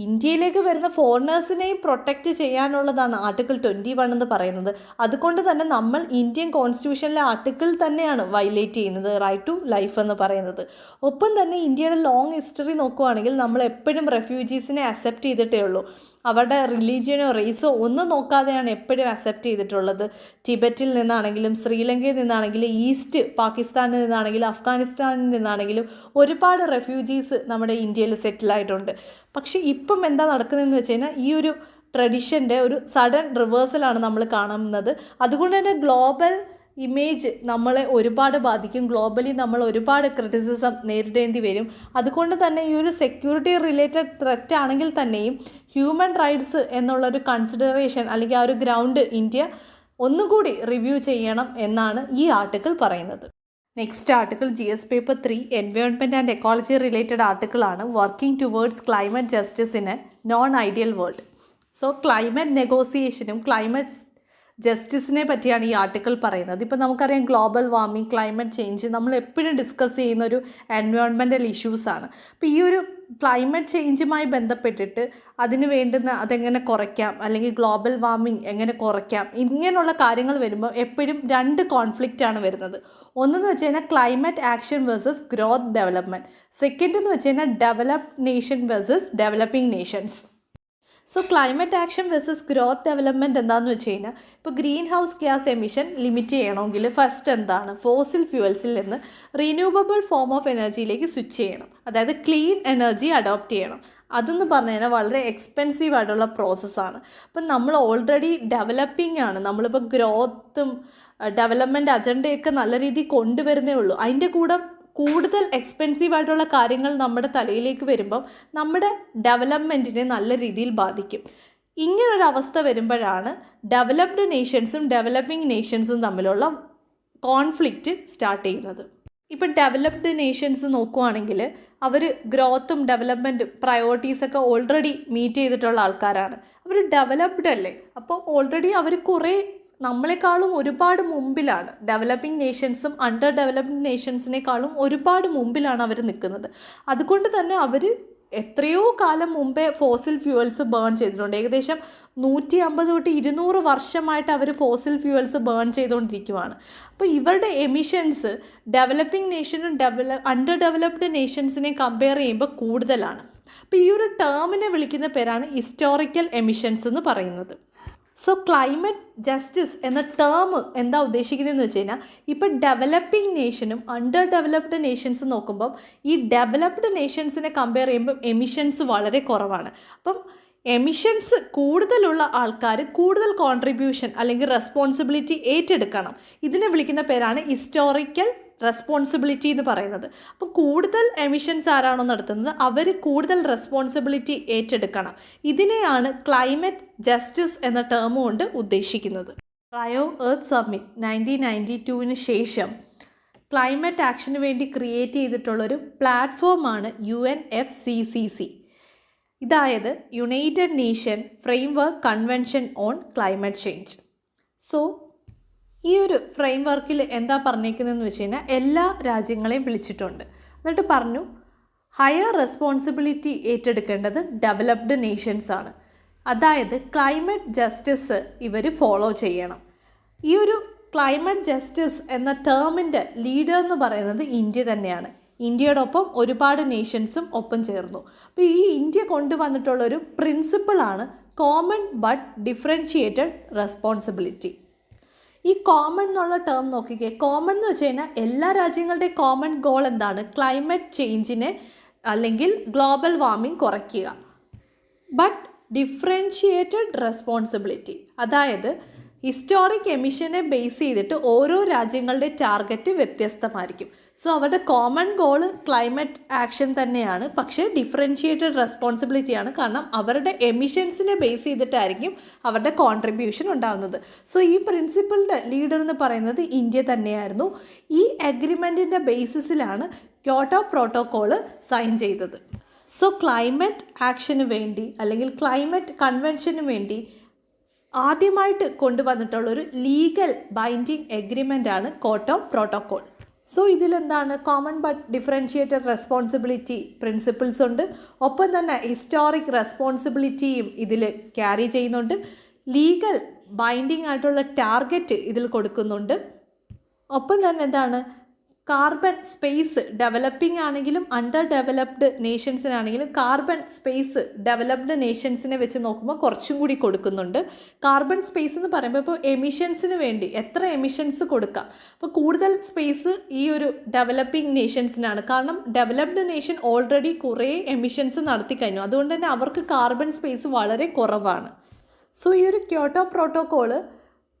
ഇന്ത്യയിലേക്ക് വരുന്ന ഫോറിനേഴ്സിനെയും പ്രൊട്ടക്റ്റ് ചെയ്യാനുള്ളതാണ് ആർട്ടിക്കിൾ 21 എന്ന് പറയുന്നത്. അതുകൊണ്ട് തന്നെ നമ്മൾ ഇന്ത്യൻ കോൺസ്റ്റിറ്റ്യൂഷനിലെ ആർട്ടിക്കിൾ തന്നെയാണ് വയലേറ്റ് ചെയ്യുന്നത്, റൈറ്റ് ടു ലൈഫ് എന്ന് പറയുന്നത്. ഒപ്പം തന്നെ ഇന്ത്യയുടെ ലോങ് ഹിസ്റ്ററി നോക്കുകയാണെങ്കിൽ നമ്മൾ എപ്പോഴും റെഫ്യൂജീസിനെ അക്സെപ്റ്റ് ചെയ്തിട്ടേ ഉള്ളൂ. അവരുടെ റിലീജിയനോ റേസോ ഒന്നും നോക്കാതെയാണ് എപ്പോഴും അക്സെപ്റ്റ് ചെയ്തിട്ടുള്ളത്. ടിബറ്റിൽ നിന്നാണെങ്കിലും ശ്രീലങ്കയിൽ നിന്നാണെങ്കിലും ഈസ്റ്റ് പാകിസ്ഥാനിൽ നിന്നാണെങ്കിലും അഫ്ഗാനിസ്ഥാനിൽ നിന്നാണെങ്കിലും ഒരുപാട് റെഫ്യൂജീസ് നമ്മുടെ ഇന്ത്യയിൽ സെറ്റിലായിട്ടുണ്ട്. പക്ഷേ ഇപ്പം എന്താ നടക്കുന്നതെന്ന് വെച്ച് കഴിഞ്ഞാൽ ഈ ഒരു ട്രഡീഷൻ്റെ ഒരു സഡൻ റിവേഴ്സലാണ് നമ്മൾ കാണുന്നത്. അതുകൊണ്ട് തന്നെ ഗ്ലോബൽ ഇമേജ് നമ്മളെ ഒരുപാട് ബാധിക്കും. ഗ്ലോബലി നമ്മൾ ഒരുപാട് ക്രിറ്റിസിസം നേരിടേണ്ടി വരും. അതുകൊണ്ട് തന്നെ ഈ ഒരു സെക്യൂരിറ്റി റിലേറ്റഡ് ത്രെറ്റ് ആണെങ്കിൽ തന്നെയും ഹ്യൂമൻ റൈറ്റ്സ് എന്നുള്ളൊരു കൺസിഡറേഷൻ അല്ലെങ്കിൽ ആ ഒരു ഗ്രൗണ്ട് ഇന്ത്യ ഒന്നുകൂടി റിവ്യൂ ചെയ്യണം എന്നാണ് ഈ ആർട്ടിക്കിൾ പറയുന്നത്. Next article GS paper 3 environment and ecology related ആർട്ടിക്കിളാണ്. Working towards climate justice in a non ideal world. So climate നെഗോസിയേഷനും ക്ലൈമറ്റ് ജസ്റ്റിസിനെ പറ്റിയാണ് ഈ ആർട്ടിക്കിൾ പറയുന്നത്. ഇപ്പോൾ നമുക്കറിയാം ഗ്ലോബൽ വാർമിംഗ്, ക്ലൈമറ്റ് ചേഞ്ച് നമ്മൾ എപ്പോഴും ഡിസ്കസ് ചെയ്യുന്ന ഒരു എൻവയോൺമെൻറ്റൽ ഇഷ്യൂസാണ്. അപ്പോൾ ഈ ഒരു ക്ലൈമറ്റ് ചേഞ്ചുമായി ബന്ധപ്പെട്ടിട്ട് അതിന് വേണ്ടുന്ന അതെങ്ങനെ കുറയ്ക്കാം, അല്ലെങ്കിൽ ഗ്ലോബൽ വാർമിംഗ് എങ്ങനെ കുറയ്ക്കാം, ഇങ്ങനെയുള്ള കാര്യങ്ങൾ വരുമ്പോൾ എപ്പോഴും രണ്ട് കോൺഫ്ലിക്റ്റാണ് വരുന്നത്. ഒന്നെന്ന് വെച്ച് കഴിഞ്ഞാൽ climate action versus growth development, second എന്ന് വെച്ച് കഴിഞ്ഞാൽ developed nation versus developing Nations. So climate action versus growth development എന്താണെന്ന് വെച്ച് കഴിഞ്ഞാൽ, ഇപ്പോൾ green house gas emission limit ചെയ്യണമെങ്കിൽ ഫസ്റ്റ് എന്താണ്, ഫോസിൽ ഫ്യൂവൽസിൽ നിന്ന് റിന്യൂവബിൾ ഫോം ഓഫ് എനർജിയിലേക്ക് സ്വിച്ച് ചെയ്യണം, അതായത് ക്ലീൻ എനർജി അഡോപ്റ്റ് ചെയ്യണം. അതെന്ന് പറഞ്ഞു കഴിഞ്ഞാൽ വളരെ എക്സ്പെൻസീവ് ആയിട്ടുള്ള പ്രോസസ്സാണ്. അപ്പം നമ്മൾ ഓൾറെഡി ഡെവലപ്പിംഗ് ആണ്, നമ്മളിപ്പോൾ ഗ്രോത്തും ഡെവലപ്മെൻറ്റ് അജണ്ടയൊക്കെ നല്ല രീതിയിൽ കൊണ്ടുവരുന്നേ ഉള്ളൂ. അതിൻ്റെ കൂടെ കൂടുതൽ എക്സ്പെൻസീവ് ആയിട്ടുള്ള കാര്യങ്ങൾ നമ്മുടെ തലയിലേക്ക് വരുമ്പം നമ്മുടെ ഡെവലപ്മെൻറ്റിനെ നല്ല രീതിയിൽ ബാധിക്കും. ഇങ്ങനൊരവസ്ഥ വരുമ്പോഴാണ് ഡെവലപ്ഡ് നേഷൻസും ഡെവലപ്പിംഗ് നേഷൻസും തമ്മിലുള്ള കോൺഫ്ലിക്റ്റ് സ്റ്റാർട്ട് ചെയ്യുന്നത്. ഇപ്പം ഡെവലപ്ഡ് നേഷൻസ് നോക്കുവാണെങ്കിൽ അവർ ഗ്രോത്തും ഡെവലപ്മെൻറ്റും പ്രയോറിറ്റീസൊക്കെ ഓൾറെഡി മീറ്റ് ചെയ്തിട്ടുള്ള ആൾക്കാരാണ്. അവർ ഡെവലപ്ഡ് അല്ലേ, അപ്പോൾ ഓൾറെഡി അവർ കുറേ നമ്മളെക്കാളും ഒരുപാട് മുമ്പിലാണ്. ഡെവലപ്പിംഗ് നേഷൻസും അണ്ടർ ഡെവലപ്ഡ് നേഷൻസിനേക്കാളും ഒരുപാട് മുമ്പിലാണ് അവർ നിൽക്കുന്നത്. അതുകൊണ്ട് തന്നെ അവർ എത്രയോ കാലം മുമ്പേ ഫോസിൽ ഫ്യൂവൽസ് ബേൺ ചെയ്തിട്ടുണ്ട്. ഏകദേശം 150 തൊട്ട് 200 വർഷമായിട്ട് അവർ ഫോസിൽ ഫ്യൂവൽസ് ബേൺ ചെയ്തുകൊണ്ടിരിക്കുകയാണ്. അപ്പോൾ ഇവരുടെ എമിഷൻസ് ഡെവലപ്പിംഗ് നേഷനും അണ്ടർ ഡെവലപ്ഡ് നേഷൻസിനെ കമ്പയർ ചെയ്യുമ്പോൾ കൂടുതലാണ്. അപ്പോൾ ഈ ഒരു ടേമിനെ വിളിക്കുന്ന പേരാണ് ഹിസ്റ്റോറിക്കൽ എമിഷൻസ് എന്ന് പറയുന്നത്. സോ ക്ലൈമറ്റ് ജസ്റ്റിസ് എന്ന ടേം എന്താ ഉദ്ദേശിക്കുന്നതെന്ന് വെച്ച് കഴിഞ്ഞാൽ, ഇപ്പം ഡെവലപ്പിംഗ് നേഷനും അണ്ടർ ഡെവലപ്ഡ് നേഷൻസ് നോക്കുമ്പം ഈ ഡെവലപ്ഡ് നേഷൻസിനെ കമ്പയർ ചെയ്യുമ്പം എമിഷൻസ് വളരെ കുറവാണ്. അപ്പം എമിഷൻസ് കൂടുതലുള്ള ആൾക്കാർ കൂടുതൽ കോൺട്രിബ്യൂഷൻ അല്ലെങ്കിൽ റെസ്പോൺസിബിലിറ്റി ഏറ്റെടുക്കണം. ഇതിനെ വിളിക്കുന്ന പേരാണ് ഹിസ്റ്റോറിക്കൽ റെസ്പോൺസിബിലിറ്റി എന്ന് പറയുന്നത്. അപ്പോൾ കൂടുതൽ എമിഷൻസ് ആരാണോ നടത്തുന്നത് അവർ കൂടുതൽ റെസ്പോൺസിബിലിറ്റി ഏറ്റെടുക്കണം. ഇതിനെയാണ് ക്ലൈമറ്റ് ജസ്റ്റിസ് എന്ന ടേം കൊണ്ട് ഉദ്ദേശിക്കുന്നത്. റയോ എർത്ത് സമ്മിറ്റ് 1992 ശേഷം ക്ലൈമറ്റ് ആക്ഷന് വേണ്ടി ക്രിയേറ്റ് ചെയ്തിട്ടുള്ളൊരു പ്ലാറ്റ്ഫോമാണ് UNFCCC. ഇതായത് United nation framework convention on climate change. So ഈ ഒരു ഫ്രെയിം വർക്കിൽ എന്താ പറഞ്ഞേക്കുന്നതെന്ന് വെച്ച് കഴിഞ്ഞാൽ, എല്ലാ രാജ്യങ്ങളെയും വിളിച്ചിട്ടുണ്ട്. എന്നിട്ട് പറഞ്ഞു ഹയർ റെസ്പോൺസിബിലിറ്റി ഏറ്റെടുക്കേണ്ടത് ഡെവലപ്ഡ് നേഷൻസ് ആണ്. അതായത് ക്ലൈമറ്റ് ജസ്റ്റിസ് ഇവർ ഫോളോ ചെയ്യണം. ഈ ഒരു ക്ലൈമറ്റ് ജസ്റ്റിസ് എന്ന ടേമിൻ്റെ ലീഡർ എന്ന് പറയുന്നത് ഇന്ത്യ തന്നെയാണ്. ഇന്ത്യയോടൊപ്പം ഒരുപാട് നേഷൻസും ഒപ്പം ചേർന്നു. അപ്പോൾ ഈ ഇന്ത്യ കൊണ്ടുവന്നിട്ടുള്ളൊരു പ്രിൻസിപ്പിളാണ് കോമൺ ബട്ട് ഡിഫറൻഷിയേറ്റഡ് റെസ്പോൺസിബിലിറ്റി. ഈ കോമൺ എന്നുള്ള ടേം നോക്കിക്കേ. കോമൺ എന്ന് വെച്ച് കഴിഞ്ഞാൽ എല്ലാ രാജ്യങ്ങളുടെയും കോമൺ ഗോൾ എന്താണ്, ക്ലൈമറ്റ് ചേഞ്ചിനെ അല്ലെങ്കിൽ ഗ്ലോബൽ വാർമിംഗ് കുറയ്ക്കുക. ബട്ട് ഡിഫറൻഷിയേറ്റഡ് റെസ്പോൺസിബിലിറ്റി, അതായത് ഹിസ്റ്റോറിക് എമിഷനെ ബേസ് ചെയ്തിട്ട് ഓരോ രാജ്യങ്ങളുടെ ടാർഗറ്റ് വ്യത്യസ്തമായിരിക്കും. സോ അവരുടെ കോമൺ ഗോള് ക്ലൈമറ്റ് ആക്ഷൻ തന്നെയാണ്, പക്ഷേ ഡിഫറൻഷിയേറ്റഡ് റെസ്പോൺസിബിലിറ്റിയാണ്. കാരണം അവരുടെ എമിഷൻസിനെ ബേസ് ചെയ്തിട്ടായിരിക്കും അവരുടെ കോൺട്രിബ്യൂഷൻ ഉണ്ടാകുന്നത്. സോ ഈ പ്രിൻസിപ്പിളിൻ്റെ ലീഡർ എന്ന് പറയുന്നത് ഇന്ത്യ തന്നെയായിരുന്നു. ഈ അഗ്രിമെൻറ്റിൻ്റെ ബേസിസിലാണ് ക്യോട്ടോ പ്രോട്ടോക്കോള് സൈൻ ചെയ്തത്. സോ ക്ലൈമറ്റ് ആക്ഷന് വേണ്ടി അല്ലെങ്കിൽ ക്ലൈമറ്റ് കൺവെൻഷന് വേണ്ടി ആദ്യമായിട്ട് കൊണ്ടുവന്നിട്ടുള്ളൊരു ലീഗൽ ബൈൻഡിങ് എഗ്രിമെൻ്റാണ് ക്യോട്ടോ പ്രോട്ടോക്കോൾ. സോ ഇതിലെന്താണ്, common but differentiated responsibility principles ഉണ്ട്. ഒപ്പം തന്നെ ഹിസ്റ്റോറിക് റെസ്പോൺസിബിലിറ്റിയും ഇതിൽ ക്യാരി ചെയ്യുന്നുണ്ട്. ലീഗൽ ബൈൻഡിങ് ആയിട്ടുള്ള ടാർഗറ്റ് ഇതിൽ കൊടുക്കുന്നുണ്ട്. ഒപ്പം തന്നെ എന്താണ്, കാർബൺ സ്പേസ് ഡെവലപ്പിംഗ് ആണെങ്കിലും അണ്ടർ ഡെവലപ്ഡ് നേഷൻസിനാണെങ്കിലും കാർബൺ സ്പേസ് ഡെവലപ്ഡ് നേഷൻസിനെ വെച്ച് നോക്കുമ്പോൾ കുറച്ചും കൂടി കൊടുക്കുന്നുണ്ട്. കാർബൺ സ്പേസ് എന്ന് പറയുമ്പോൾ ഇപ്പോൾ എമിഷൻസിന് വേണ്ടി എത്ര എമിഷൻസ് കൊടുക്കാം, അപ്പോൾ കൂടുതൽ സ്പേസ് ഈ ഒരു ഡെവലപ്പിംഗ് നേഷൻസിനാണ്. കാരണം ഡെവലപ്ഡ് നേഷൻ ഓൾറെഡി കുറേ എമിഷൻസ് നടത്തി കഴിഞ്ഞു, അതുകൊണ്ട് തന്നെ അവർക്ക് കാർബൺ സ്പേസ് വളരെ കുറവാണ്. സോ ഈ ഒരു ക്യോട്ടോ പ്രോട്ടോക്കോള്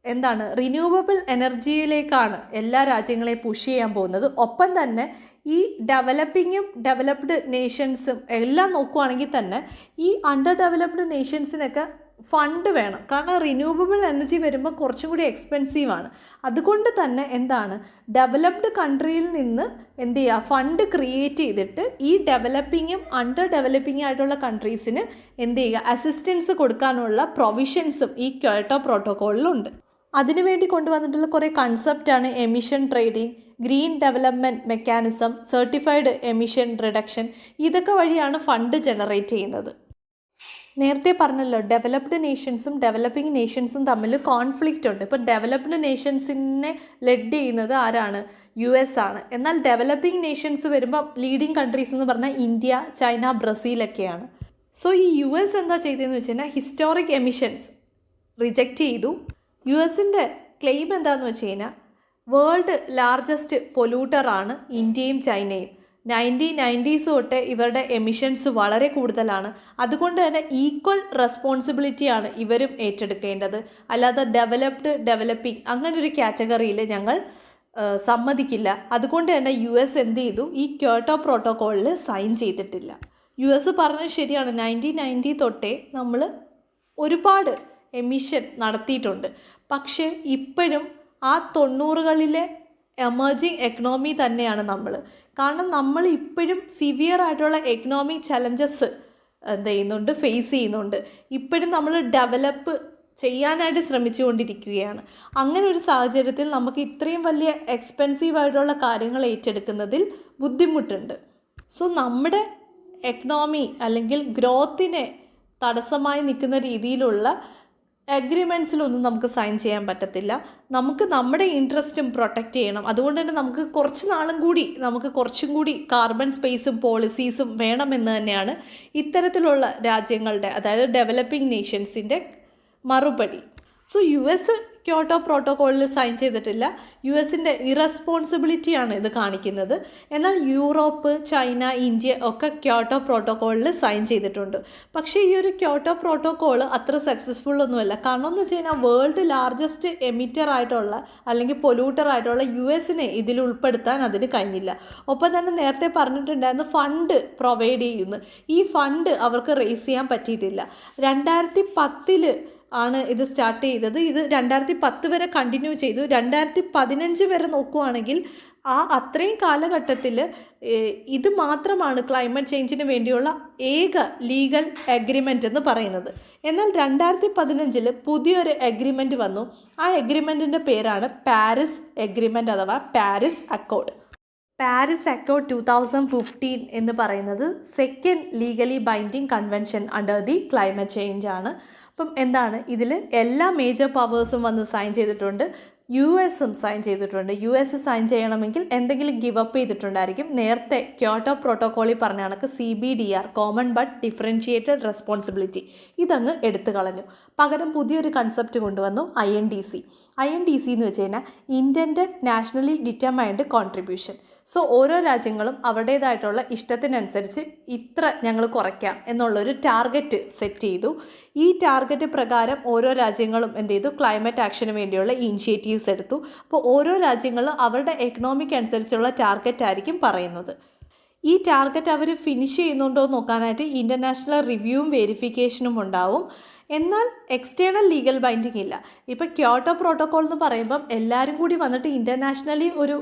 എന്താണ്, റിന്യൂവബിൾ എനർജിയിലേക്കാണ് എല്ലാ രാജ്യങ്ങളെയും പുഷ് ചെയ്യാൻ പോകുന്നത്. ഒപ്പം തന്നെ ഈ ഡെവലപ്പിങ്ങും ഡെവലപ്ഡ് നേഷൻസും എല്ലാം നോക്കുവാണെങ്കിൽ തന്നെ ഈ അണ്ടർ ഡെവലപ്ഡ് നേഷൻസിനൊക്കെ ഫണ്ട് വേണം. കാരണം റിന്യൂവബിൾ എനർജി വരുമ്പോൾ കുറച്ചും കൂടി എക്സ്പെൻസീവാണ്. അതുകൊണ്ട് തന്നെ എന്താണ്, ഡെവലപ്ഡ് കൺട്രിയിൽ നിന്ന് എന്ത് ചെയ്യുക, ഫണ്ട് ക്രിയേറ്റ് ചെയ്തിട്ട് ഈ ഡെവലപ്പിങ്ങും അണ്ടർ ഡെവലപ്പിംഗ് ആയിട്ടുള്ള കൺട്രീസിന് എന്ത് ചെയ്യുക, അസിസ്റ്റൻസ് കൊടുക്കാനുള്ള പ്രൊവിഷൻസും ഈ ക്യോട്ടോ പ്രോട്ടോക്കോളിലുണ്ട്. അതിനുവേണ്ടി കൊണ്ടുവന്നിട്ടുള്ള കുറേ കൺസെപ്റ്റാണ് emission trading, green development mechanism, certified emission reduction. ഇതൊക്കെ വഴിയാണ് ഫണ്ട് ജനറേറ്റ് ചെയ്യുന്നത്. നേരത്തെ പറഞ്ഞല്ലോ, ഡെവലപ്ഡ് നേഷൻസും ഡെവലപ്പിംഗ് നേഷൻസും തമ്മിൽ കോൺഫ്ലിക്റ്റ് ഉണ്ട്. ഇപ്പോൾ ഡെവലപ്ഡ് നേഷൻസിനെ ലെഡ് ചെയ്യുന്നത് ആരാണ്? US ആണ്. എന്നാൽ ഡെവലപ്പിംഗ് നേഷൻസ് വരുമ്പോൾ ലീഡിങ് കൺട്രീസ് എന്ന് പറഞ്ഞാൽ ഇന്ത്യ, ചൈന, ബ്രസീലൊക്കെയാണ്. സോ ഈ US എന്താ ചെയ്തതെന്ന് വെച്ച് കഴിഞ്ഞാൽ ഹിസ്റ്റോറിക് എമിഷൻസ് റിജക്റ്റ് ചെയ്തു. US-ൻ്റെ ക്ലെയിം എന്താണെന്ന് വെച്ച് കഴിഞ്ഞാൽ വേൾഡ് ലാർജസ്റ്റ് പൊല്യൂട്ടറാണ് ഇന്ത്യയും ചൈനയും. 1990s തൊട്ട് ഇവരുടെ എമിഷൻസ് വളരെ കൂടുതലാണ്. അതുകൊണ്ട് തന്നെ ഈക്വൽ റെസ്പോൺസിബിലിറ്റിയാണ് ഇവരും ഏറ്റെടുക്കേണ്ടത്. അല്ലാതെ ഡെവലപ്പിംഗ് അങ്ങനൊരു കാറ്റഗറിയിൽ ഞങ്ങൾ സമ്മതിക്കില്ല. അതുകൊണ്ട് തന്നെ US എന്ത് ചെയ്തു? ഈ ക്യോട്ടോ പ്രോട്ടോക്കോളിൽ സൈൻ ചെയ്തിട്ടില്ല. US പറഞ്ഞത് ശരിയാണ്, 1990 തൊട്ടേ നമ്മൾ ഒരുപാട് എമിഷൻ നടത്തിയിട്ടുണ്ട്. പക്ഷേ ഇപ്പോഴും ആ 90കളിലെ എമർജിങ് എക്കണോമി തന്നെയാണ് നമ്മൾ. കാരണം നമ്മൾ ഇപ്പോഴും സിവിയർ ആയിട്ടുള്ള എക്കണോമിക് ചലഞ്ചസ് ഫേസ് ചെയ്യുന്നുണ്ട്. ഇപ്പോഴും നമ്മൾ ഡെവലപ്പ് ചെയ്യാനായിട്ട് ശ്രമിച്ചുകൊണ്ടിരിക്കുകയാണ്. അങ്ങനെ ഒരു സാഹചര്യത്തിൽ നമുക്ക് ഇത്രയും വലിയ എക്സ്പെൻസീവ് ആയിട്ടുള്ള കാര്യങ്ങൾ ഏറ്റെടുക്കുന്നതിൽ ബുദ്ധിമുട്ടുണ്ട്. സോ നമ്മുടെ എക്കണോമി അല്ലെങ്കിൽ ഗ്രോത്തിനെ തടസ്സമായി നിൽക്കുന്ന രീതിയിലുള്ള അഗ്രിമെൻറ്റ്സിലൊന്നും നമുക്ക് സൈൻ ചെയ്യാൻ പറ്റത്തില്ല. നമുക്ക് നമ്മുടെ ഇൻട്രസ്റ്റും പ്രൊട്ടക്റ്റ് ചെയ്യണം. അതുകൊണ്ട് തന്നെ നമുക്ക് കുറച്ചും കൂടി കാർബൺ സ്പേസും പോളിസീസും വേണമെന്ന് തന്നെയാണ് ഇത്തരത്തിലുള്ള രാജ്യങ്ങളുടെ, അതായത് ഡെവലപ്പിംഗ് നേഷൻസിൻ്റെ മറുപടി. സോ US ക്യോട്ടോ പ്രോട്ടോക്കോളിൽ സൈൻ ചെയ്തിട്ടില്ല. US-ൻ്റെ ഇറസ്പോൺസിബിലിറ്റിയാണ് ഇത് കാണിക്കുന്നത്. എന്നാൽ യൂറോപ്പ്, ചൈന, ഇന്ത്യ ഒക്കെ ക്യോട്ടോ പ്രോട്ടോക്കോളിൽ സൈൻ ചെയ്തിട്ടുണ്ട്. പക്ഷേ ഈ ഒരു ക്യോട്ടോ പ്രോട്ടോക്കോൾ അത്ര സക്സസ്ഫുൾ ഒന്നുമല്ല. കാരണം എന്ന് വെച്ച് കഴിഞ്ഞാൽ വേൾഡ് ലാർജസ്റ്റ് എമിറ്റർ ആയിട്ടുള്ള അല്ലെങ്കിൽ പൊല്യൂട്ടർ ആയിട്ടുള്ള US-നെ ഇതിൽ ഉൾപ്പെടുത്താൻ അതിന് കഴിഞ്ഞില്ല. ഒപ്പം തന്നെ നേരത്തെ പറഞ്ഞിട്ടുണ്ടായിരുന്നു ഫണ്ട് പ്രൊവൈഡ് ചെയ്യുന്നു. ഈ ഫണ്ട് അവർക്ക് റേസ് ചെയ്യാൻ പറ്റിയിട്ടില്ല. 2010 ആണ് ഇത് സ്റ്റാർട്ട് ചെയ്തത്. ഇത് 2010 വരെ കണ്ടിന്യൂ ചെയ്തു. 2015 വരെ നോക്കുവാണെങ്കിൽ അത്രയും കാലഘട്ടത്തിൽ ഇത് മാത്രമാണ് ക്ലൈമറ്റ് ചേഞ്ചിന് വേണ്ടിയുള്ള ഏക ലീഗൽ അഗ്രിമെൻ്റ് എന്ന് പറയുന്നത്. എന്നാൽ 2015 പുതിയൊരു അഗ്രിമെൻ്റ് വന്നു. ആ അഗ്രിമെൻറ്റിൻ്റെ പേരാണ് പാരീസ് അഗ്രിമെൻ്റ് അഥവാ പാരീസ് അക്കോർഡ്. പാരീസ് അക്കോർഡ് 2015 എന്ന് പറയുന്നത് second legally binding convention under the climate change ആണ്. അപ്പം എന്താണ് ഇതിൽ എല്ലാ മേജർ പവേഴ്സും വന്ന് സൈൻ ചെയ്തിട്ടുണ്ട്. US-ഉം സൈൻ ചെയ്തിട്ടുണ്ട്. US സൈൻ ചെയ്യണമെങ്കിൽ എന്തെങ്കിലും ഗിവ് അപ്പ് ചെയ്തിട്ടുണ്ടായിരിക്കും. നേരത്തെ ക്യോട്ടോ പ്രോട്ടോക്കോളിൽ പറഞ്ഞ കണക്ക് CBDR, common but differentiated responsibility, ഇതങ്ങ് എടുത്തു കളഞ്ഞു. പകരം പുതിയൊരു കൺസെപ്റ്റ് കൊണ്ടുവന്നു, INDC എന്ന് വെച്ച് കഴിഞ്ഞാൽ intended nationally determined contribution. So ഓരോ രാജ്യങ്ങളും അവരുടേതായിട്ടുള്ള ഇഷ്ടത്തിനനുസരിച്ച് ഇത്ര ഞങ്ങൾ കുറയ്ക്കാം എന്നുള്ളൊരു ടാർഗറ്റ് സെറ്റ് ചെയ്തു. ഈ ടാർഗറ്റ് പ്രകാരം ഓരോ രാജ്യങ്ങളും എന്ത് ചെയ്തു? ക്ലൈമറ്റ് ആക്ഷന് വേണ്ടിയുള്ള ഇനിഷ്യേറ്റീവ്സ് എടുത്തു. അപ്പോൾ ഓരോ രാജ്യങ്ങളും അവരുടെ എക്കണോമിക് അനുസരിച്ചുള്ള ടാർഗറ്റ് ആയിരിക്കും പറയുന്നത്. ഈ ടാർഗറ്റ് അവർ ഫിനിഷ് ചെയ്യുന്നുണ്ടോ എന്ന് നോക്കാനായിട്ട് ഇൻ്റർനാഷണൽ റിവ്യൂവും വെരിഫിക്കേഷനും ഉണ്ടാവും. എന്നാൽ എക്സ്റ്റേണൽ ലീഗൽ ബൈൻഡിങ് ഇല്ല. ഇപ്പോൾ ക്യോട്ടോ പ്രോട്ടോക്കോൾ എന്ന് പറയുമ്പം എല്ലാവരും കൂടി വന്നിട്ട് ഇൻ്റർനാഷണലി ഒരു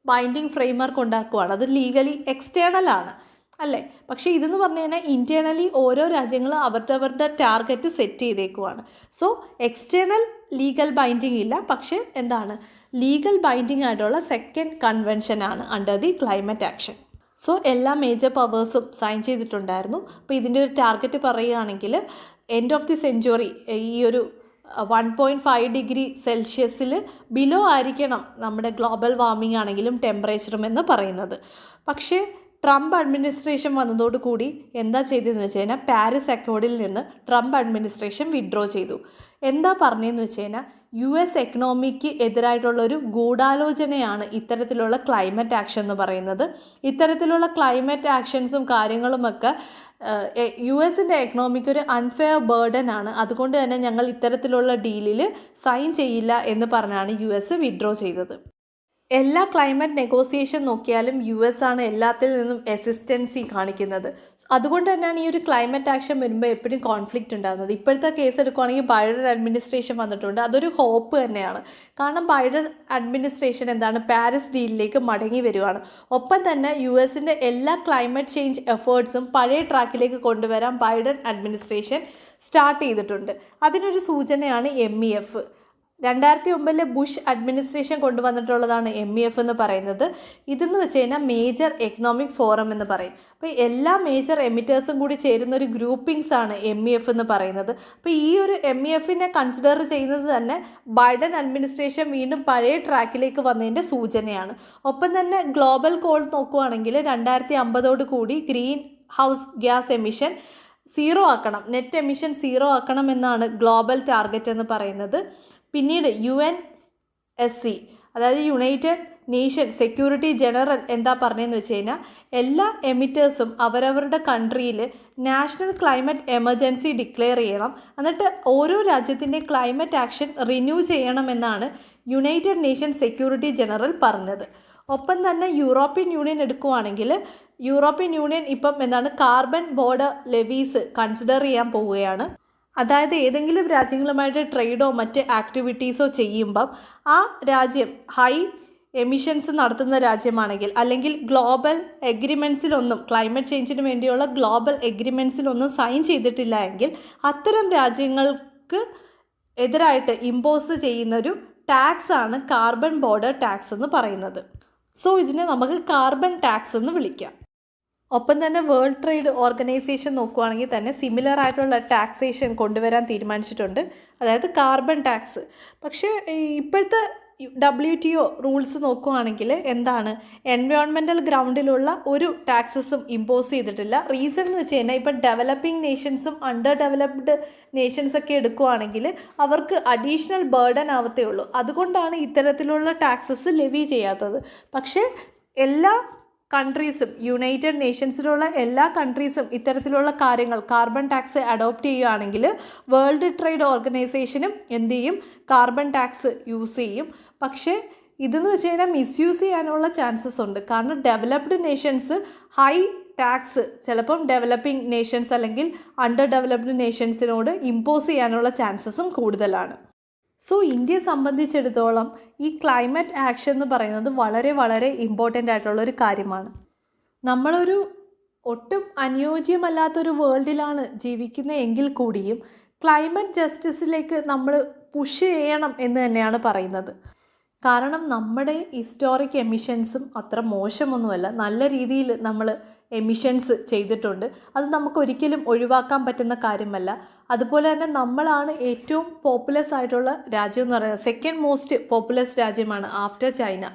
ബൈൻഡിങ് ഫ്രെയിംവർക്ക് ഉണ്ടാക്കുകയാണ്. അത് ലീഗലി എക്സ്റ്റേണൽ ആണ് അല്ലേ? പക്ഷേ ഇതെന്ന് പറഞ്ഞു കഴിഞ്ഞാൽ ഇൻറ്റേർണലി ഓരോ രാജ്യങ്ങളും അവരുടെ ടാർഗറ്റ് സെറ്റ് ചെയ്തേക്കുവാണ്. സോ എക്സ്റ്റേണൽ ലീഗൽ ബൈൻഡിങ് ഇല്ല. പക്ഷേ എന്താണ് ലീഗൽ ബൈൻഡിങ് ആയിട്ടുള്ള സെക്കൻഡ് കൺവെൻഷനാണ് under the climate action. So എല്ലാ മേജർ പവേഴ്സും സൈൻ ചെയ്തിട്ടുണ്ടായിരുന്നു. അപ്പോൾ ഇതിൻ്റെ ഒരു ടാർഗറ്റ് പറയുകയാണെങ്കിൽ എൻഡ് ഓഫ് ദി സെഞ്ച്വറി ഈ ഒരു 1.5 ഡിഗ്രി സെൽഷ്യസിൽ ബിലോ ആയിരിക്കണം നമ്മുടെ ഗ്ലോബൽ വാർമിംഗ് ആണെങ്കിലും ടെമ്പറേച്ചറും എന്ന് പറയുന്നത്. പക്ഷേ ട്രംപ് അഡ്മിനിസ്ട്രേഷൻ വന്നതോടുകൂടി എന്താ ചെയ്തതെന്ന് വെച്ച് കഴിഞ്ഞാൽ പാരീസ് അക്കോർഡിൽ നിന്ന് ട്രംപ് അഡ്മിനിസ്ട്രേഷൻ വിഡ്രോ ചെയ്തു. എന്താ പറഞ്ഞതെന്ന് വെച്ച് കഴിഞ്ഞാൽ US എക്കണോമിക്ക് എതിരായിട്ടുള്ളൊരു ഗൂഢാലോചനയാണ് ഇത്തരത്തിലുള്ള ക്ലൈമറ്റ് ആക്ഷൻ എന്ന് പറയുന്നത്. ഇത്തരത്തിലുള്ള ക്ലൈമറ്റ് ആക്ഷൻസും കാര്യങ്ങളുമൊക്കെ US-ൻ്റെ എക്കണോമിക്ക് ഒരു അൺഫെയർ ബേർഡൻ ആണ്. അതുകൊണ്ട് തന്നെ ഞങ്ങൾ ഇത്തരത്തിലുള്ള ഡീലിൽ സൈൻ ചെയ്യില്ല എന്ന് പറഞ്ഞാണ് US വിഡ്രോ ചെയ്തത്. എല്ലാ ക്ലൈമറ്റ് നെഗോസിയേഷൻ നോക്കിയാലും US ആണ് എല്ലാത്തിൽ നിന്നും അസിസ്റ്റൻസി കാണിക്കുന്നത്. അതുകൊണ്ട് തന്നെയാണ് ഈ ഒരു ക്ലൈമറ്റ് ആക്ഷൻ വരുമ്പോൾ എപ്പോഴും കോൺഫ്ലിക്റ്റ് ഉണ്ടാകുന്നത്. ഇപ്പോഴത്തെ കേസ് എടുക്കുകയാണെങ്കിൽ ബൈഡൻ അഡ്മിനിസ്ട്രേഷൻ വന്നിട്ടുണ്ട്. അതൊരു ഹോപ്പ് തന്നെയാണ്. കാരണം ബൈഡൻ അഡ്മിനിസ്ട്രേഷൻ എന്താണ് പാരീസ് ഡീലിലേക്ക് മടങ്ങി വരികയാണ്. ഒപ്പം തന്നെ US-ൻ്റെ എല്ലാ ക്ലൈമറ്റ് ചേഞ്ച് എഫേർട്സും പഴയ ട്രാക്കിലേക്ക് കൊണ്ടുവരാൻ ബൈഡൻ അഡ്മിനിസ്ട്രേഷൻ സ്റ്റാർട്ട് ചെയ്തിട്ടുണ്ട്. അതിനൊരു സൂചനയാണ് MEF. 2009 ബുഷ് അഡ്മിനിസ്ട്രേഷൻ കൊണ്ടുവന്നിട്ടുള്ളതാണ് MEF എന്ന് പറയുന്നത്. ഇതെന്ന് വെച്ച് കഴിഞ്ഞാൽ മേജർ എക്കണോമിക് ഫോറം എന്ന് പറയും. അപ്പോൾ എല്ലാ മേജർ എമിറ്റേഴ്സും കൂടി ചേരുന്ന ഒരു ഗ്രൂപ്പിംഗ്സ് ആണ് MEF എന്ന് പറയുന്നത്. അപ്പോൾ ഈ ഒരു MEFനെ കൺസിഡർ ചെയ്യുന്നത് തന്നെ ബൈഡൻ അഡ്മിനിസ്ട്രേഷൻ വീണ്ടും പഴയ ട്രാക്കിലേക്ക് വന്നതിൻ്റെ സൂചനയാണ്. ഒപ്പം തന്നെ ഗ്ലോബൽ ഗോൾ നോക്കുകയാണെങ്കിൽ 2050 കൂടി ഗ്രീൻ ഹൗസ് ഗ്യാസ് എമിഷൻ 0 ആക്കണം, നെറ്റ് എമിഷൻ 0 ആക്കണം എന്നാണ് ഗ്ലോബൽ ടാർഗറ്റ് എന്ന് പറയുന്നത്. പിന്നീട് UNSC അതായത് യുണൈറ്റഡ് നേഷൻ സെക്യൂരിറ്റി ജനറൽ എന്താ പറഞ്ഞതെന്ന് വെച്ച് കഴിഞ്ഞാൽ എല്ലാ എമിറ്റേഴ്സും അവരവരുടെ കൺട്രിയിൽ നാഷണൽ ക്ലൈമറ്റ് എമർജൻസി ഡിക്ലെയർ ചെയ്യണം, എന്നിട്ട് ഓരോ രാജ്യത്തിൻ്റെ ക്ലൈമറ്റ് ആക്ഷൻ റിന്യൂ ചെയ്യണമെന്നാണ് യുണൈറ്റഡ് നേഷൻ സെക്യൂരിറ്റി ജനറൽ പറഞ്ഞത്. ഒപ്പം തന്നെ യൂറോപ്യൻ യൂണിയൻ എടുക്കുകയാണെങ്കിൽ യൂറോപ്യൻ യൂണിയൻ ഇപ്പം കാർബൺ ബോർഡർ ലെവീസ് കൺസിഡർ ചെയ്യാൻ പോവുകയാണ്. അതായത് ഏതെങ്കിലും രാജ്യങ്ങളുമായിട്ട് ട്രേഡോ മറ്റ് ആക്ടിവിറ്റീസോ ചെയ്യുമ്പം ആ രാജ്യം ഹൈ എമിഷൻസ് നടത്തുന്ന രാജ്യമാണെങ്കിൽ അല്ലെങ്കിൽ ഗ്ലോബൽ എഗ്രിമെൻറ്റ്സിലൊന്നും ക്ലൈമറ്റ് ചേഞ്ചിന് വേണ്ടിയുള്ള ഗ്ലോബൽ എഗ്രിമെൻറ്റ്സിലൊന്നും സൈൻ ചെയ്തിട്ടില്ല എങ്കിൽ അത്തരം രാജ്യങ്ങൾക്ക് എതിരായിട്ട് ഇമ്പോസ് ചെയ്യുന്നൊരു ടാക്സ് ആണ് കാർബൺ ബോർഡർ ടാക്സ് എന്ന് പറയുന്നത്. സോ ഇതിനെ നമുക്ക് കാർബൺ ടാക്സ് എന്ന് വിളിക്കാം. ഒപ്പം തന്നെ വേൾഡ് ട്രേഡ് ഓർഗനൈസേഷൻ നോക്കുകയാണെങ്കിൽ തന്നെ സിമിലർ ആയിട്ടുള്ള ടാക്സേഷൻ കൊണ്ടുവരാൻ തീരുമാനിച്ചിട്ടുണ്ട്, അതായത് കാർബൺ ടാക്സ്. പക്ഷേ ഇപ്പോഴത്തെ WTO റൂൾസ് നോക്കുകയാണെങ്കിൽ എൻവയോൺമെൻറ്റൽ ഗ്രൗണ്ടിലുള്ള ഒരു ടാക്സസും ഇമ്പോസ് ചെയ്തിട്ടില്ല. റീസൺ എന്ന് വെച്ച് കഴിഞ്ഞാൽ ഇപ്പം ഡെവലപ്പിംഗ് നേഷൻസും അണ്ടർ ഡെവലപ്ഡ് നേഷൻസൊക്കെ എടുക്കുകയാണെങ്കിൽ അവർക്ക് അഡീഷണൽ ബേർഡൻ ആവത്തേ ഉള്ളൂ. അതുകൊണ്ടാണ് ഇത്തരത്തിലുള്ള ടാക്സസ് ലെവി ചെയ്യാത്തത്. പക്ഷേ എല്ലാ കൺട്രീസും യുണൈറ്റഡ് നേഷൻസിലുള്ള എല്ലാ കൺട്രീസും ഇത്തരത്തിലുള്ള കാര്യങ്ങൾ കാർബൺ ടാക്സ് അഡോപ്റ്റ് ചെയ്യുകയാണെങ്കിൽ വേൾഡ് ട്രേഡ് ഓർഗനൈസേഷനും എന്ത് ചെയ്യും, കാർബൺ ടാക്സ് യൂസ് ചെയ്യും. പക്ഷേ ഇതെന്ന് വെച്ച് കഴിഞ്ഞാൽ മിസ്യൂസ് ചെയ്യാനുള്ള ചാൻസസ് ഉണ്ട്. കാരണം ഡെവലപ്ഡ് നേഷൻസ് ഹൈ ടാക്സ് ചിലപ്പം ഡെവലപ്പിംഗ് നേഷൻസ് അല്ലെങ്കിൽ അണ്ടർ ഡെവലപ്ഡ് നേഷൻസിനോട് ഇമ്പോസ് ചെയ്യാനുള്ള ചാൻസസും കൂടുതലാണ്. സോ ഇന്ത്യയെ സംബന്ധിച്ചിടത്തോളം ഈ ക്ലൈമറ്റ് ആക്ഷൻ എന്ന് പറയുന്നത് വളരെ വളരെ ഇമ്പോർട്ടൻ്റ് ആയിട്ടുള്ളൊരു കാര്യമാണ്. നമ്മളൊരു ഒട്ടും അനുയോജ്യമല്ലാത്തൊരു വേൾഡിലാണ് ജീവിക്കുന്നത് എങ്കിൽ കൂടിയും ക്ലൈമറ്റ് ജസ്റ്റിസിലേക്ക് നമ്മൾ പുഷ് ചെയ്യണം എന്ന് തന്നെയാണ് പറയുന്നത്. കാരണം നമ്മുടെ ഹിസ്റ്റോറിക് എമിഷൻസും അത്ര മോശമൊന്നുമല്ല, നല്ല രീതിയിൽ നമ്മൾ എമിഷൻസ് ചെയ്തിട്ടുണ്ട്. അത് നമുക്കൊരിക്കലും ഒഴിവാക്കാൻ പറ്റുന്ന കാര്യമല്ല. അതുപോലെ തന്നെ നമ്മളാണ് ഏറ്റവും പോപ്പുലസ് ആയിട്ടുള്ള രാജ്യം എന്ന് പറയുന്നത്, സെക്കൻഡ് മോസ്റ്റ് പോപ്പുലസ് രാജ്യമാണ് ആഫ്റ്റർ ചൈന.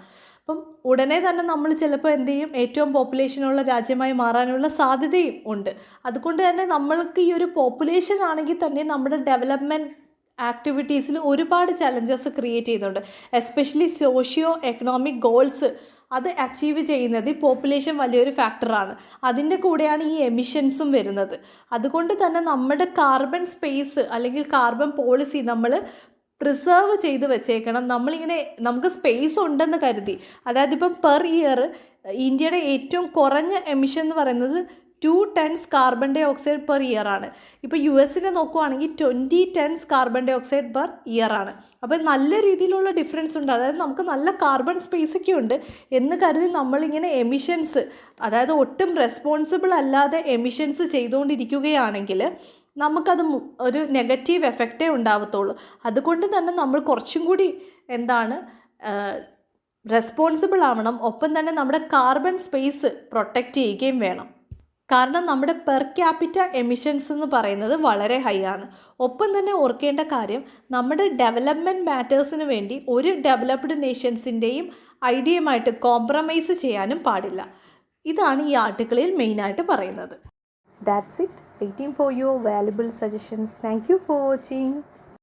അപ്പം ഉടനെ തന്നെ നമ്മൾ ചിലപ്പോൾ എന്ത് ചെയ്യും, ഏറ്റവും പോപ്പുലേഷനുള്ള രാജ്യമായി മാറാനുള്ള സാധ്യതയും ഉണ്ട്. അതുകൊണ്ട് തന്നെ നമ്മൾക്ക് ഈ ഒരു പോപ്പുലേഷൻ ആണെങ്കിൽ തന്നെ നമ്മുടെ ഡെവലപ്മെൻറ്റ് ആക്ടിവിറ്റീസിൽ ഒരുപാട് ചലഞ്ചസ് ക്രിയേറ്റ് ചെയ്യുന്നുണ്ട്. എസ്പെഷ്യലി സോഷ്യോ എക്കണോമിക് ഗോൾസ് അത് അച്ചീവ് ചെയ്യുന്നത് ഈ പോപ്പുലേഷൻ വലിയൊരു ഫാക്ടറാണ്. അതിൻ്റെ കൂടെയാണ് ഈ എമിഷൻസും വരുന്നത്. അതുകൊണ്ട് തന്നെ നമ്മുടെ കാർബൺ സ്പേസ് അല്ലെങ്കിൽ കാർബൺ പോളിസി നമ്മൾ പ്രിസർവ് ചെയ്ത് വെച്ചേക്കണം. നമുക്ക് സ്പേസ് ഉണ്ടെന്ന് കരുതി, അതായത് ഇപ്പം പെർ ഇയർ ഇന്ത്യയുടെ ഏറ്റവും കുറഞ്ഞ എമിഷൻ എന്ന് പറയുന്നത് 2 tons carbon dioxide per year ആണ്. ഇപ്പോൾ US നോക്കുവാണെങ്കിൽ 20 tons carbon dioxide per year ആണ്. അപ്പോൾ നല്ല രീതിയിലുള്ള ഡിഫറൻസ് ഉണ്ട്. അതായത് നമുക്ക് നല്ല കാർബൺ സ്പേസൊക്കെ ഉണ്ട് എന്ന് കരുതി നമ്മളിങ്ങനെ എമിഷൻസ്, അതായത് ഒട്ടും റെസ്പോൺസിബിൾ അല്ലാതെ എമിഷൻസ് ചെയ്തുകൊണ്ടിരിക്കുകയാണെങ്കിൽ നമുക്കത് ഒരു നെഗറ്റീവ് എഫക്റ്റേ ഉണ്ടാവത്തുള്ളൂ. അതുകൊണ്ട് തന്നെ നമ്മൾ കുറച്ചും കൂടി റെസ്പോൺസിബിൾ ആവണം. ഒപ്പം തന്നെ നമ്മുടെ കാർബൺ സ്പേസ് പ്രൊട്ടക്റ്റ് ചെയ്യുകയും വേണം. കാരണം നമ്മുടെ പെർ ക്യാപിറ്റ എമിഷൻസ് എന്ന് പറയുന്നത് വളരെ ഹൈ ആണ്. ഒപ്പം തന്നെ ഓർക്കേണ്ട കാര്യം, നമ്മുടെ ഡെവലപ്മെൻറ്റ് മാറ്റേഴ്സിന് വേണ്ടി ഒരു ഡെവലപ്ഡ് നേഷൻസിൻ്റെയും ഐഡിയയുമായിട്ട് കോംപ്രമൈസ് ചെയ്യാനും പാടില്ല. ഇതാണ് ഈ ആർട്ടിക്കിളിൽ മെയിനായിട്ട് പറയുന്നത്. That's it. Waiting for your valuable suggestions. Thank you for watching.